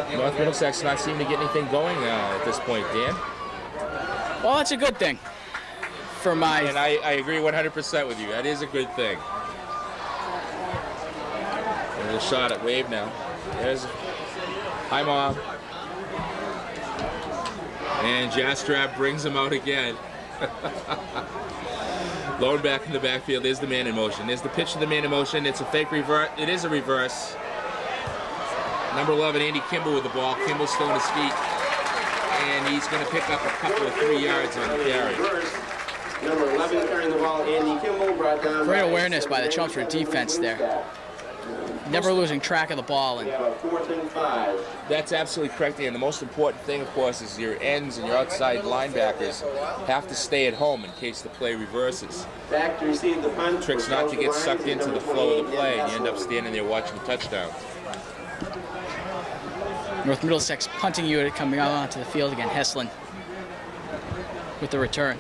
13. North Middlesex not seeming to get anything going at this point, Dan. Well, that's a good thing. For my And I agree 100% with you. That is a good thing. There's a shot at Wave now. There's hi, Mom. And Jastrab brings him out again. Lowered back in the backfield. There's the man in motion. There's the pitch to the man in motion. It's a fake reverse. It is a reverse. Number 11, Andy Kimball with the ball. Kimball's still on his feet. And he's going to pick up a couple of 3 yards on the carry. Number 11 carrying the ball, Andy Kimball, brought down. great awareness by the Chelmsford defense there. Never losing track of the ball. We And have a 4th and 5. That's absolutely correct, and the most important thing, of course, is your ends and your outside linebackers have to stay at home in case the play reverses. Back to receive the punt. Trick's not to get sucked into the flow of the play, and you end up standing there watching the touchdown. North Middlesex punting unit coming out onto the field again. Heslin with the return.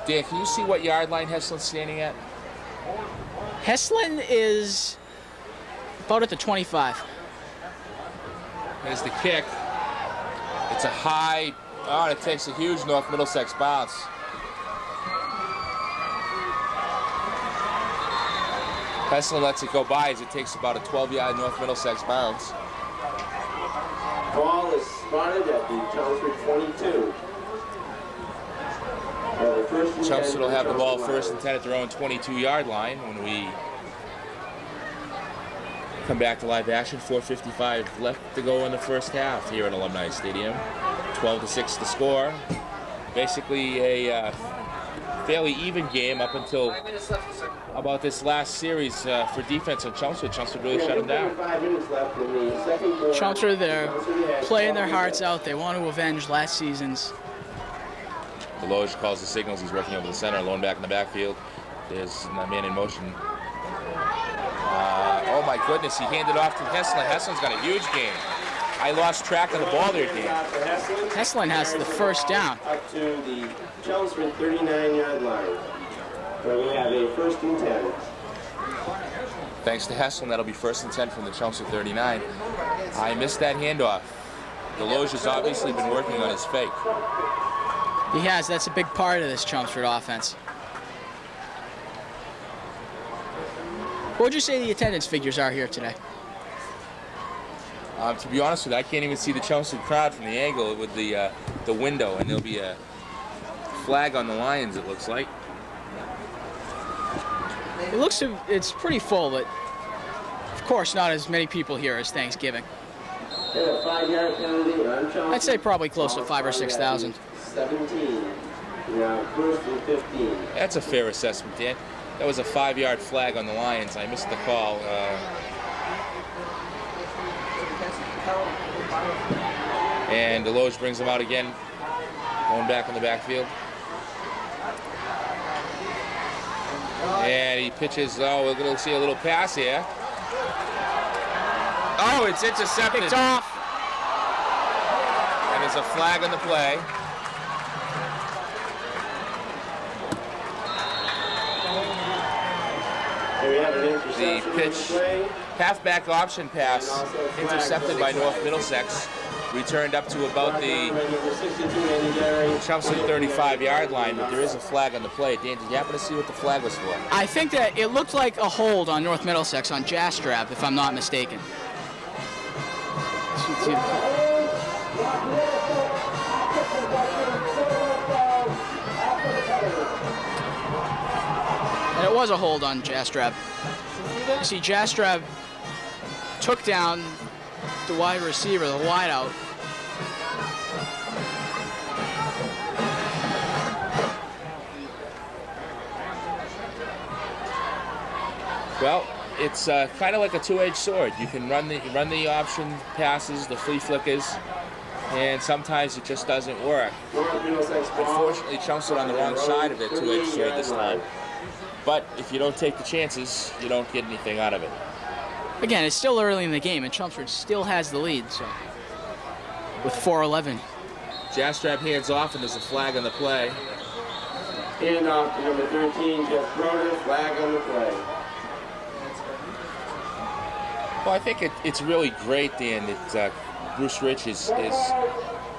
Dan, can you see what yard line Heslin's standing at? Heslin is about at the 25. There's the kick. It's a high, oh, it takes a huge North Middlesex bounce. Heslin lets it go by as it takes about a 12-yard North Middlesex bounce. Ball is spotted at the Chelmsford 22. Chelmsford will have the ball first and 10 at their own 22-yard line when we come back to live action. 4:55 left to go in the first half here at Alumni Stadium. 12-6 to score. Basically a fairly even game up until about this last series for defense on Chelmsford. Chelmsford really shut them down. 5 minutes left in the second quarter. Chelmsford, they're playing their hearts out. They want to avenge last season's Deloge calls the signals. He's working over the center, lone back in the backfield. There's a man in motion. Oh my goodness, he handed off to Heslin. Heslin's got a huge game. I lost track of the ball there, Dan. Heslin has the first down. Up to the Chelmsford 39-yard line, where we have a 1st and 10. Thanks to Heslin, that'll be 1st and 10 from the Chelmsford 39. I missed that handoff. Deloge has obviously been working on his fake. He has. That's a big part of this Chelmsford offense. What would you say the attendance figures are here today? To be honest with you, I can't even see the Chelmsford crowd from the angle with the window, and there'll be a flag on the Lions, it looks like. It looks to, it's pretty full, but of course not as many people here as Thanksgiving. I'd say probably close to 5,000 or 6,000. 17. Now 1st and 15. That's a fair assessment, Dan. That was a 5-yard flag on the Lions. I missed the call. And Deloge brings him out again, going back in the backfield. And he pitches. Oh, we're going to see a little pass here. Oh, it's intercepted. Picked off. And there's a flag on the play. The pitch, halfback option pass, intercepted by North Middlesex, returned up to about the Chelmsford 35-yard line, but there is a flag on the play. Dan, did you happen to see what the flag was for? I think that it looked like a hold on North Middlesex on Jastrab, if I'm not mistaken. And it was a hold on Jastrab. You see, Jastrab took down the wide receiver, the wideout. Well, it's kind of like a two-edged sword. You can run the option passes, the flea flickers, and sometimes it just doesn't work. Unfortunately, Chelmsford on the wrong side of that two-edged sword this time. But if you don't take the chances, you don't get anything out of it. Again, it's still early in the game, and Chelmsford still has the lead, so with 4:11. Jastrab hands off, and there's a flag on the play. Hand off to number 13, Jeff Broder, flag on the play. Well, I think it's really great, Dan, that Bruce Rich is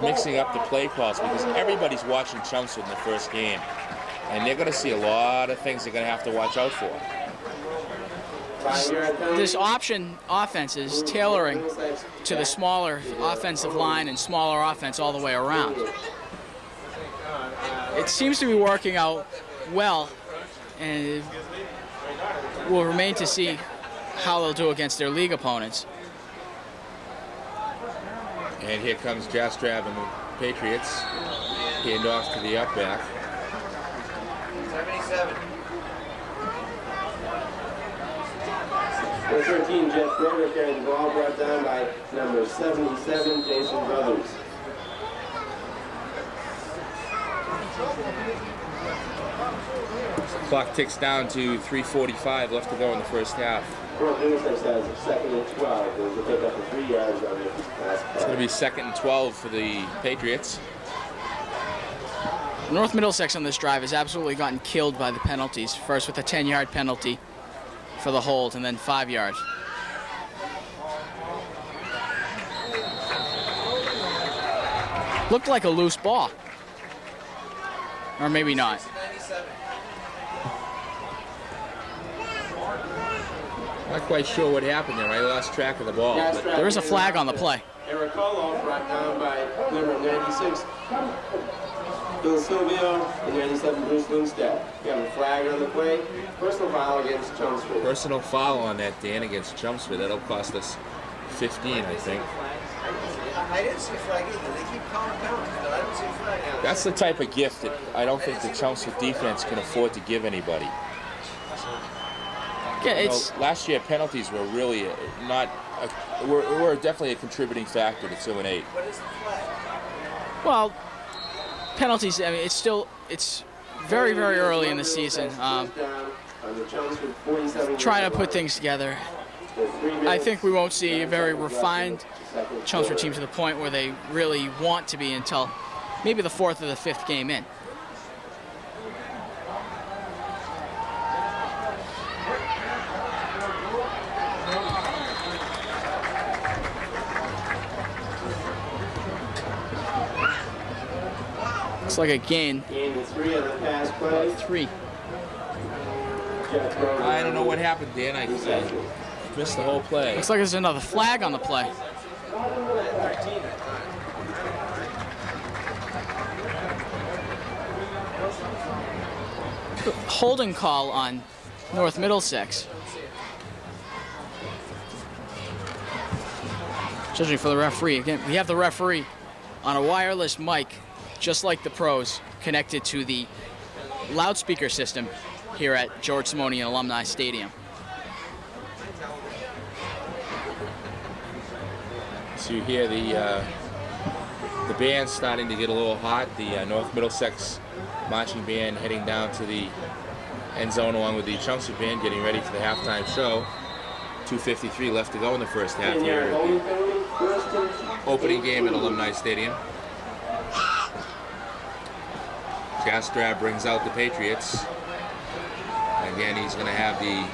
mixing up the play calls, because everybody's watching Chelmsford in the first game, and they're going to see a lot of things they're going to have to watch out for. This option offense is tailoring to the smaller offensive line and smaller offense all the way around. It seems to be working out well, and we'll remain to see how they'll do against their league opponents. And here comes Jastrab and the Patriots. Hand off to the up back. 77. Number 13, Jeff Broder carried the ball, brought down by number 77, Jason Brothers. Clock ticks down to 3:45 left to go in the first half. North Middlesex has 2nd and 12. There's a pickup of 3 yards on the last play. It's going to be 2nd and 12 for the Patriots. North Middlesex on this drive has absolutely gotten killed by the penalties. First with a 10-yard penalty for the hold, and then 5 yards. Looked like a loose ball. Or maybe not. Not quite sure what happened there. I lost track of the ball. But there is a flag on the play. Eric Colo brought down by number 96, Bill Silvio, and 97, Bruce Lindstedt. We have a flag on the play. Personal foul against Chelmsford. Personal foul on that, Dan, against Chelmsford. That'll cost us 15, I think. I didn't see a flag either. They keep calling penalties, but I didn't see a flag. That's the type of gift that I don't think the Chelmsford defense can afford to give anybody. Yeah, You know, last year, penalties were really were definitely a contributing factor to 2-8. What is the flag? well, penalties, I mean, it's still it's very, very early in the season. Trying to put things together. I think we won't see a very refined Chelmsford team to the point where they really want to be until maybe the 4th or the 5th game in. Looks like a gain. Gain 3 on the pass play. 3. I don't know what happened, Dan. I missed the whole play. Looks like there's another flag on the play. Holding call on North Middlesex. Judging for the referee. Again, we have the referee on a wireless mic, just like the pros, connected to the loudspeaker system here at George Simonian Alumni Stadium. So you hear the band starting to get a little hot. The North Middlesex marching band heading down to the end zone along with the Chelmsford band getting ready for the halftime show. 2:53 left to go in the first half here at the opening game at Alumni Stadium. Jastrab brings out the Patriots. Again, he's going to have the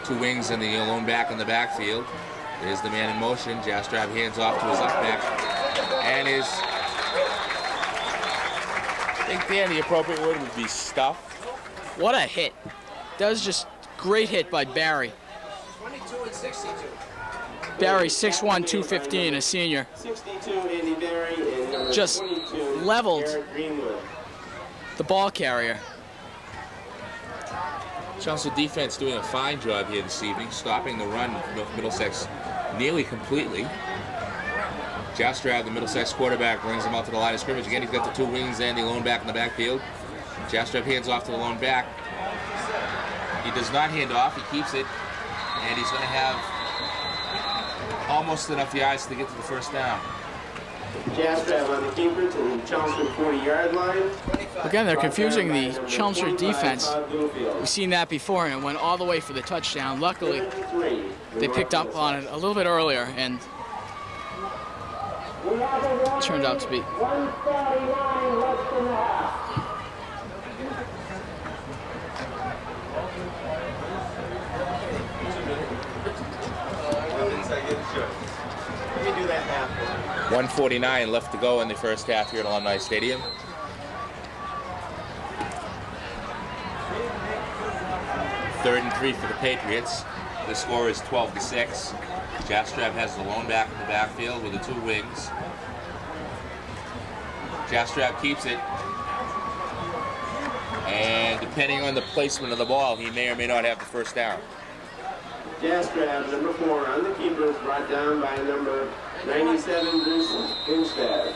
2 wings and the lone back in the backfield. There's the man in motion. Jastrab hands off to his up back. And I think, Dan, the appropriate word would be stuffed. What a hit. That was just great hit by Barry. 22 and 62. Barry, 6'1", 215, a senior. 62, Andy Barry, and number Just 22, leveled Garrett Greenwood. the ball carrier. Chelmsford defense doing a fine job here this evening, stopping the run from North Middlesex nearly completely. Jastrab, the Middlesex quarterback, brings him out to the line of scrimmage. Again, he's got the 2 wings and the lone back in the backfield. Jastrab hands off to the lone back. He does not hand off, he keeps it, and he's going to have almost enough yards to get to the first down. Jastrab on the keeper to the Chelmsford 40-yard line. Again, they're confusing the Chelmsford defense. We've seen that before, and it went all the way for the touchdown. Luckily, they picked up on it a little bit earlier, and turned out to be. Let me do that half. 1:49 left to go in the first half here at Alumni Stadium. Third and 3 for the Patriots. The score is 12-6. Jastrab has the lone back in the backfield with the 2 wings. Jastrab keeps it. And depending on the placement of the ball, he may or may not have the first down. Jastrab, number 4, on the keeper, brought down by number 97, Bruce Lindstad.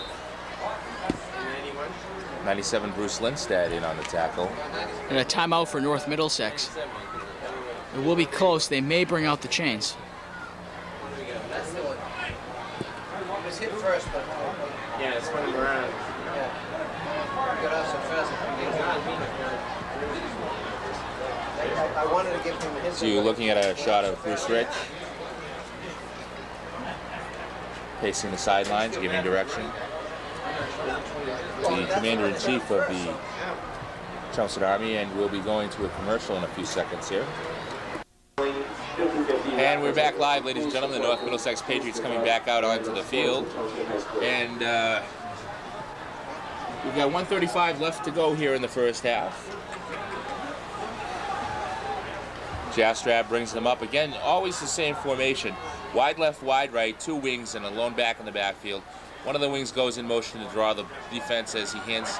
97 Bruce Lindstad in on the tackle. And a timeout for North Middlesex. It will be close. They may bring out the chains. That's the one. It was hit first, but Yeah, it's running around. yeah. Got off so fast. I wanted to give him his. So you're looking at a shot of Bruce Rich pacing the sidelines, giving direction. The commander-in-chief of the Chelmsford Army, and we'll be going to a commercial in a few seconds here. And we're back live, ladies and gentlemen. The North Middlesex Patriots coming back out onto the field. And we've got 1:35 left to go here in the first half. Jastrab brings them up again. Always the same formation. Wide left, wide right, 2 wings, and a lone back in the backfield. One of the wings goes in motion to draw the defense as he hands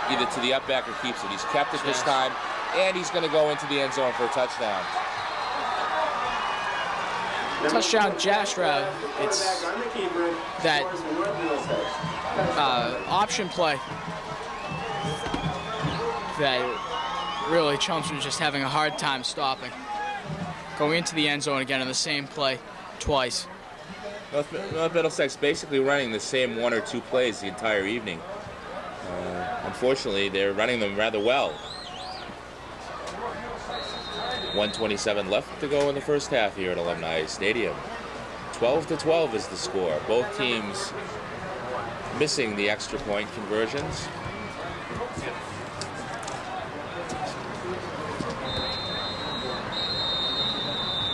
either to the up back or keeps it. He's kept it this time, and he's going to go into the end zone for a touchdown. Touchdown, Jastrab. It's that option play that really Chelmsford is just having a hard time stopping. Going into the end zone again in the same play twice. North Middlesex basically running the same 1 or 2 plays the entire evening. unfortunately, they're running them rather well. 1:27 left to go in the first half here at Alumni Stadium. 12-12 is the score. Both teams missing the extra point conversions.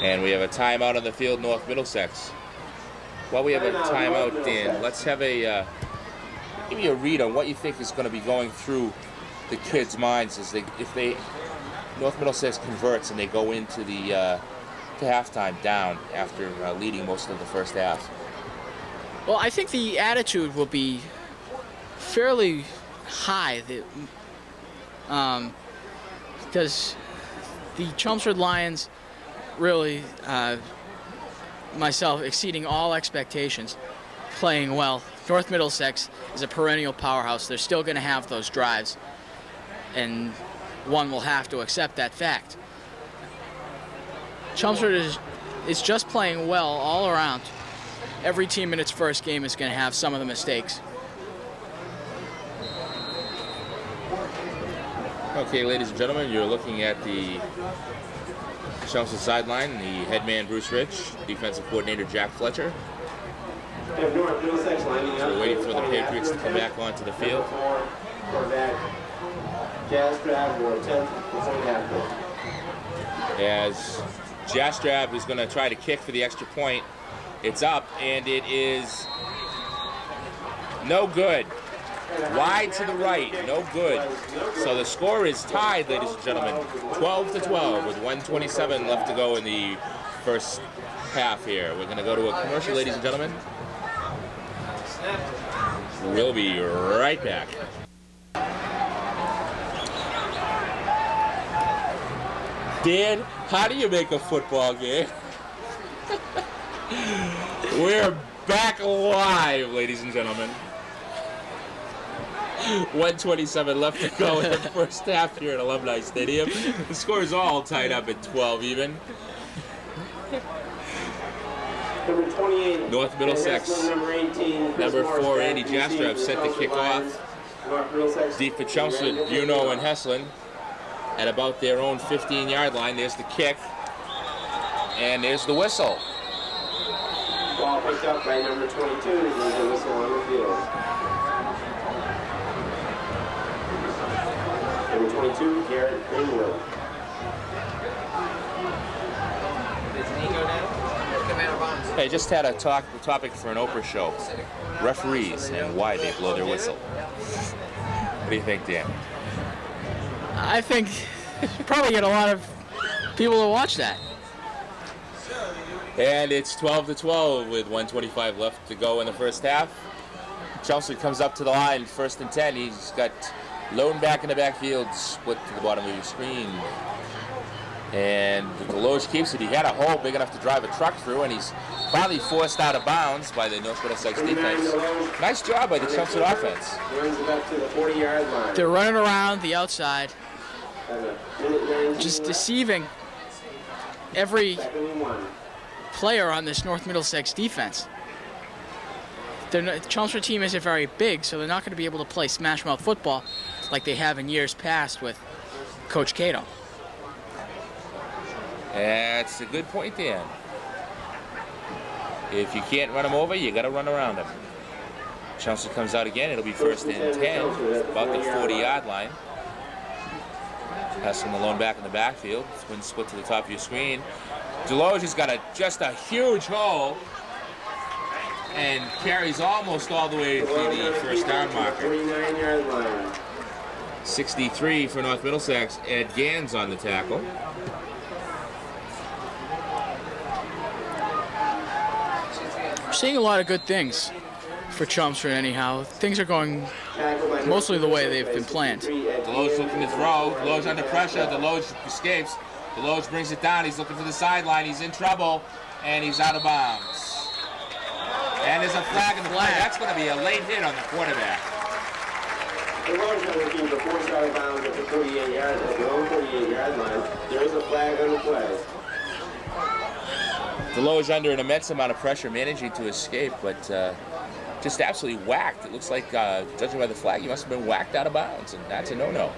And we have a timeout on the field, North Middlesex. While we have a timeout, Dan, let's have a give me a read on what you think is going to be going through the kids' minds as if North Middlesex converts and they go into the to halftime down after leading most of the first half. Well, I think the attitude will be fairly high, because the Chelmsford Lions really, myself, exceeding all expectations, playing well. North Middlesex is a perennial powerhouse. They're still going to have those drives, and one will have to accept that fact. Chelmsford is just playing well all around. Every team in its first game is going to have some of the mistakes. Okay, ladies and gentlemen, you're looking at the Chelmsford sideline. The head man, Bruce Rich, defensive coordinator, Jack Fletcher. So we're waiting for the Patriots to come back onto the field. As Jastrab is going to try to kick for the extra point. It's up, and it is no good. Wide to the right, no good. So the score is tied, ladies and gentlemen, 12-12 with 1:27 left to go in the first half here. We're going to go to a commercial, ladies and gentlemen. We'll be right back. Dan, how do you make a football game? We're back live, ladies and gentlemen. 1:27 left to go in the first half here at Alumni Stadium. The score is all tied up at 12 even. Number 28, North Middlesex, number 4, Andy Jastrab, set to kick off. Deep for Chelmsford, Buno and Heslin at about their own 15-yard line. There's the kick, and there's the whistle. Ball picked up by number 22. There's a whistle on the field. Number 22, Garrett Greenwood. Hey, just had a topic for an Oprah show. Referees and why they blow their whistle. What do you think, Dan? I think you probably get a lot of people to watch that. And it's 12-12 with 1:25 left to go in the first half. Chelsea comes up to the line, 1st and 10. He's got Lone back in the backfield, split to the bottom of your screen. And Deloge keeps it. He had a hole big enough to drive a truck through, and he's finally forced out of bounds by the North Middlesex defense. Nice job by the Chelmsford offense. Runs it up to the 40-yard line. They're running around the outside, just deceiving every player on this North Middlesex defense. The Chelmsford team isn't very big, so they're not going to be able to play smash-mouth football like they have in years past with Coach Cato. That's a good point, Dan. If you can't run them over, you got to run around them. Chelmsford comes out again. It'll be 1st and 10, about the 40-yard line. Passing the lone back in the backfield. Twin split to the top of your screen. Deloge has got just a huge hole and carries almost all the way to the first down marker. 49-yard line. 63 for North Middlesex. Ed Gans on the tackle. We're seeing a lot of good things for Chelmsford anyhow. Things are going mostly the way they've been planned. Deloge looking to throw. Deloge under pressure. Deloge escapes. Deloge brings it down. He's looking for the sideline. He's in trouble, and he's out of bounds. And there's a flag in the play. That's going to be a late hit on the quarterback. Deloge is looking for 4 out of bounds at the 48-yard line. There is a flag on the play. Deloge under an immense amount of pressure, managing to escape, but just absolutely whacked. It looks like, judging by the flag, he must have been whacked out of bounds, and that's a no-no.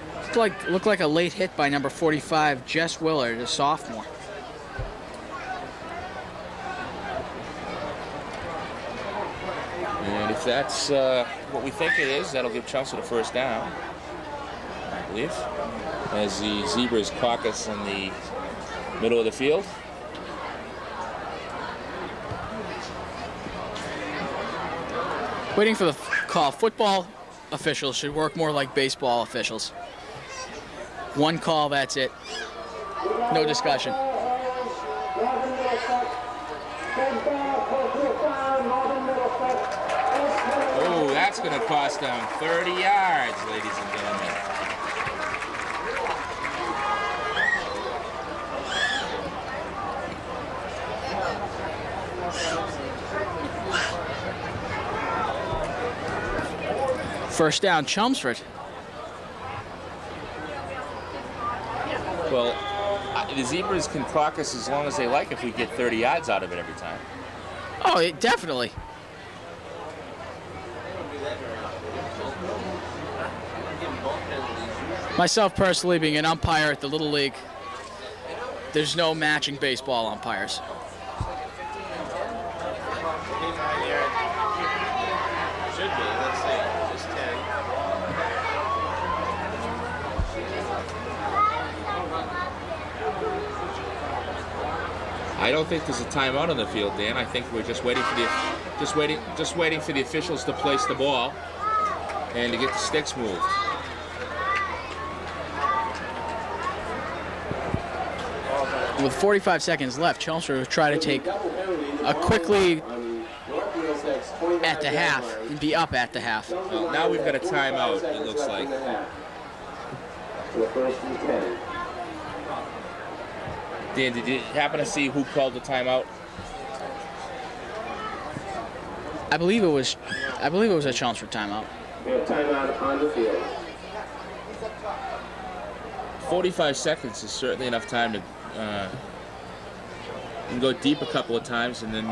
Looked like a late hit by number 45, Jess Willard, a sophomore. And if that's what we think it is, that'll give Chelmsford a first down, I believe, as the Zebras caucus in the middle of the field. Waiting for the call. Football officials should work more like baseball officials. One call, that's it. No discussion. Oh, that's going to cost them 30 yards, ladies and gentlemen. First down, Chelmsford. Well, the Zebras can caucus as long as they like if we get 30 yards out of it every time. Oh, definitely. Myself personally, being an umpire at the Little League, there's no matching baseball umpires. Should be, let's see, just 10. I don't think there's a timeout on the field, Dan. I think we're just waiting for the officials to place the ball and to get the sticks moved. With 45 seconds left, Chelmsford will try to take a quick lead at the half and be up at the half. Well, now we've got a timeout, it looks like. Dan, did you happen to see who called the timeout? I believe it was a Chelmsford timeout. We have timeout on the field. 45 seconds is certainly enough time to you can go deep a couple of times and then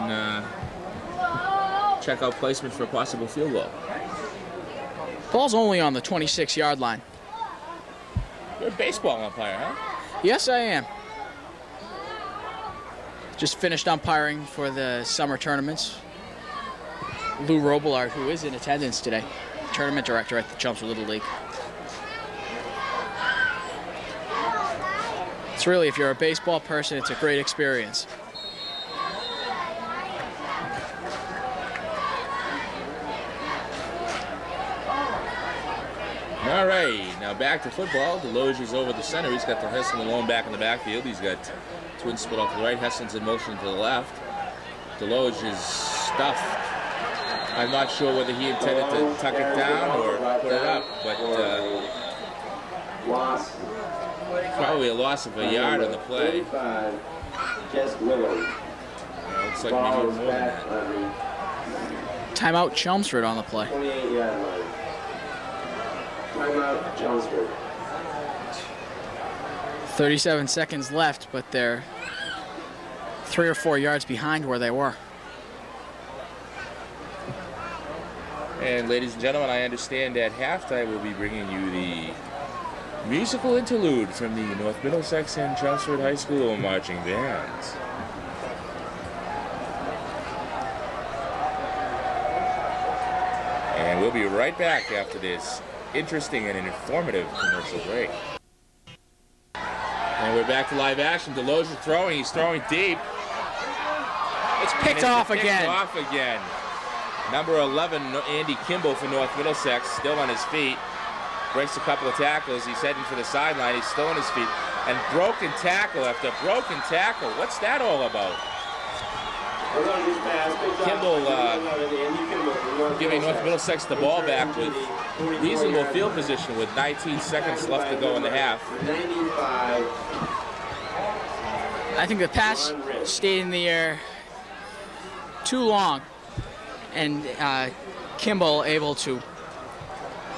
check out placement for a possible field goal. Ball's only on the 26-yard line. You're a baseball umpire, huh? Yes, I am. Just finished umpiring for the summer tournaments. Lou Robillard, who is in attendance today, tournament director at the Chelmsford Little League. It's really, if you're a baseball person, it's a great experience. All right, now back to football. Deloge is over the center. He's got the Heston alone back in the backfield. He's got twin split off to the right. Heston's in motion to the left. Deloge is stuffed. I'm not sure whether he intended to tuck it down or put it up, but probably a loss of a yard on the play. Jess Willard. Looks like maybe more than that. Timeout Chelmsford on the play. 28-yard line. Timeout Chelmsford. 37 seconds left, but they're 3 or 4 yards behind where they were. And ladies and gentlemen, I understand at halftime we'll be bringing you the musical interlude from the North Middlesex and Chelmsford High School marching bands. And we'll be right back after this interesting and informative commercial break. And we're back to live action. Deloge is throwing. He's throwing deep. It's picked off again. Picked off again. Number 11, Andy Kimball for North Middlesex, still on his feet. Breaks a couple of tackles. He's heading for the sideline. He's still on his feet. And broken tackle after broken tackle. What's that all about? Kimball giving North Middlesex the ball back with reasonable field position with 19 seconds left to go in the half. I think the pass stayed in the air too long, and Kimball able to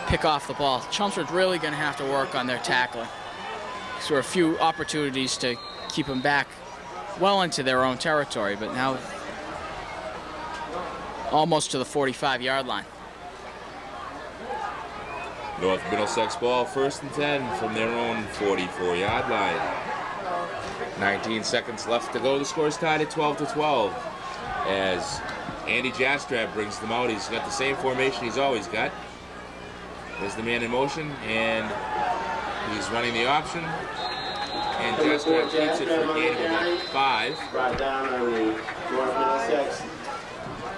pick off the ball. Chelmsford's really going to have to work on their tackling. So there were a few opportunities to keep them back well into their own territory, but now almost to the 45-yard line. North Middlesex ball, 1st and 10 from their own 44-yard line. 19 seconds left to go. The score is tied at 12-12 as Andy Jastrab brings them out. He's got the same formation he's always got. There's the man in motion, and he's running the option. And Jastrab keeps it for a gain of about 5. Brought down on the North Middlesex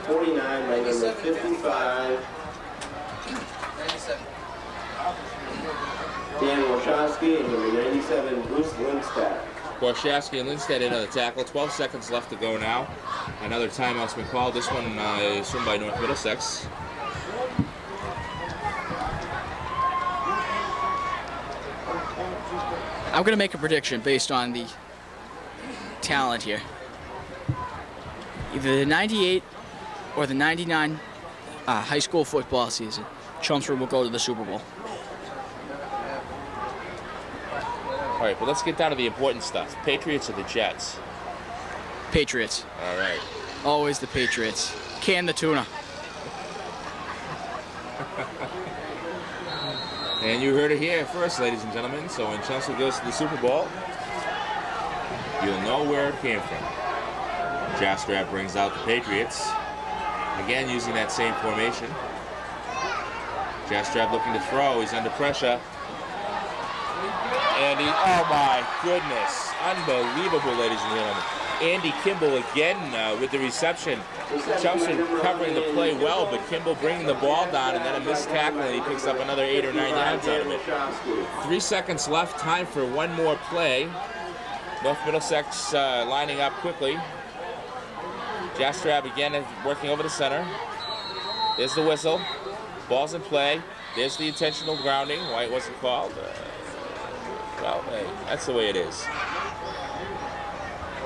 49 by number 55. 97. Dan Warshawski and number 97, Bruce Lindstad. Warshawski and Lindstedt in on the tackle. 12 seconds left to go now. Another timeout's been called. This one assumed by North Middlesex. I'm going to make a prediction based on the talent here. Either the 98 or the 99 high school football season, Chelmsford will go to the Super Bowl. All right, but let's get down to the important stuff. Patriots or the Jets? Patriots. All right. Always the Patriots. Can the tuna. And you heard it here first, ladies and gentlemen. So when Chelmsford goes to the Super Bowl, you'll know where it came from. Jastrab brings out the Patriots. Again, using that same formation. Jastrab looking to throw. He's under pressure. And he, oh my goodness. Unbelievable, ladies and gentlemen. Andy Kimball again with the reception. Chelmsford covering the play well, but Kimball bringing the ball down, and then a missed tackle, and he picks up another 8 or 9 yards out of it. 3 seconds left, time for one more play. North Middlesex lining up quickly. Jastrab again is working over the center. There's the whistle. Ball's in play. There's the intentional grounding. Why it wasn't called? Well, hey, that's the way it is.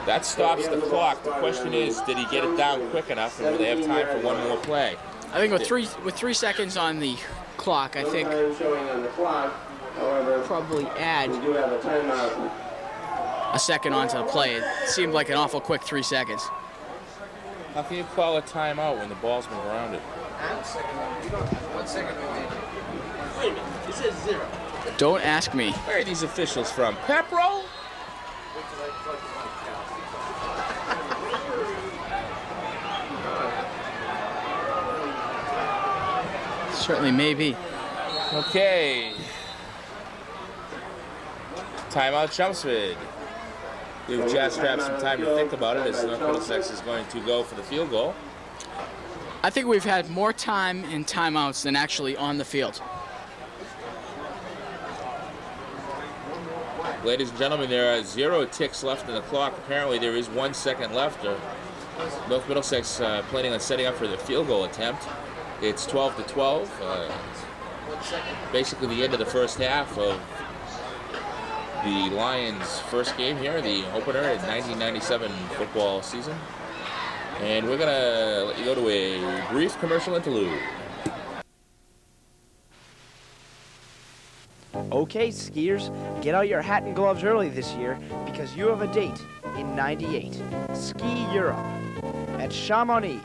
That stops the clock. The question is, did he get it down quick enough, and will they have time for one more play? I think with 3 seconds on the clock, I think probably add a second onto the play. It seemed like an awful quick 3 seconds. How can you call a timeout when the ball's been grounded? 1 second. Wait a minute. It says 0. Don't ask me. Where are these officials from? Pepperell? Certainly maybe. Okay. Timeout Chelmsford. Give Jastrab some time to think about it as North Middlesex is going to go for the field goal. I think we've had more time in timeouts than actually on the field. Ladies and gentlemen, there are 0 ticks left in the clock. Apparently there is 1 second left. North Middlesex planning on setting up for the field goal attempt. It's 12-12. Basically the end of the first half of the Lions' first game here, the opener in 1997 football season. And we're going to let you go to a brief commercial interlude. Okay, skiers, get out your hat and gloves early this year because you have a date in '98. Ski Europe at Chamonix,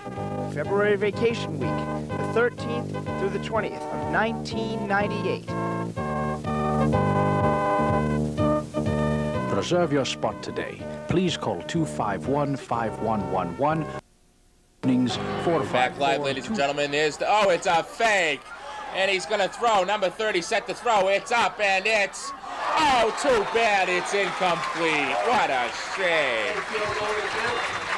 February vacation week, the 13th through the 20th of 1998. Reserve your spot today. Please call 251-5111. Back live, ladies and gentlemen. There's the, oh, it's a fake. And he's going to throw. Number 30 set to throw. It's up, and it's, oh, too bad. It's incomplete. What a shame.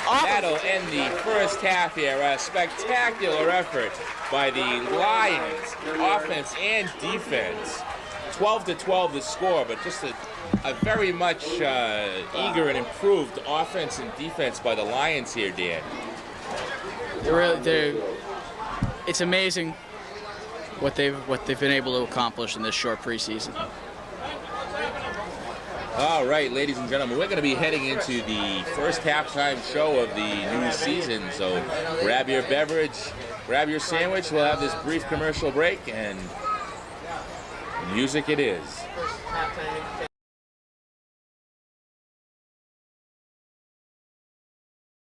That'll end the first half here. A spectacular effort by the Lions, offense and defense. 12-12 the score, but just a very much eager and improved offense and defense by the Lions here, Dan. It's amazing what they've been able to accomplish in this short preseason. All right, ladies and gentlemen, we're going to be heading into the first halftime show of the new season. So grab your beverage, grab your sandwich. We'll have this brief commercial break, and music it is. Halftime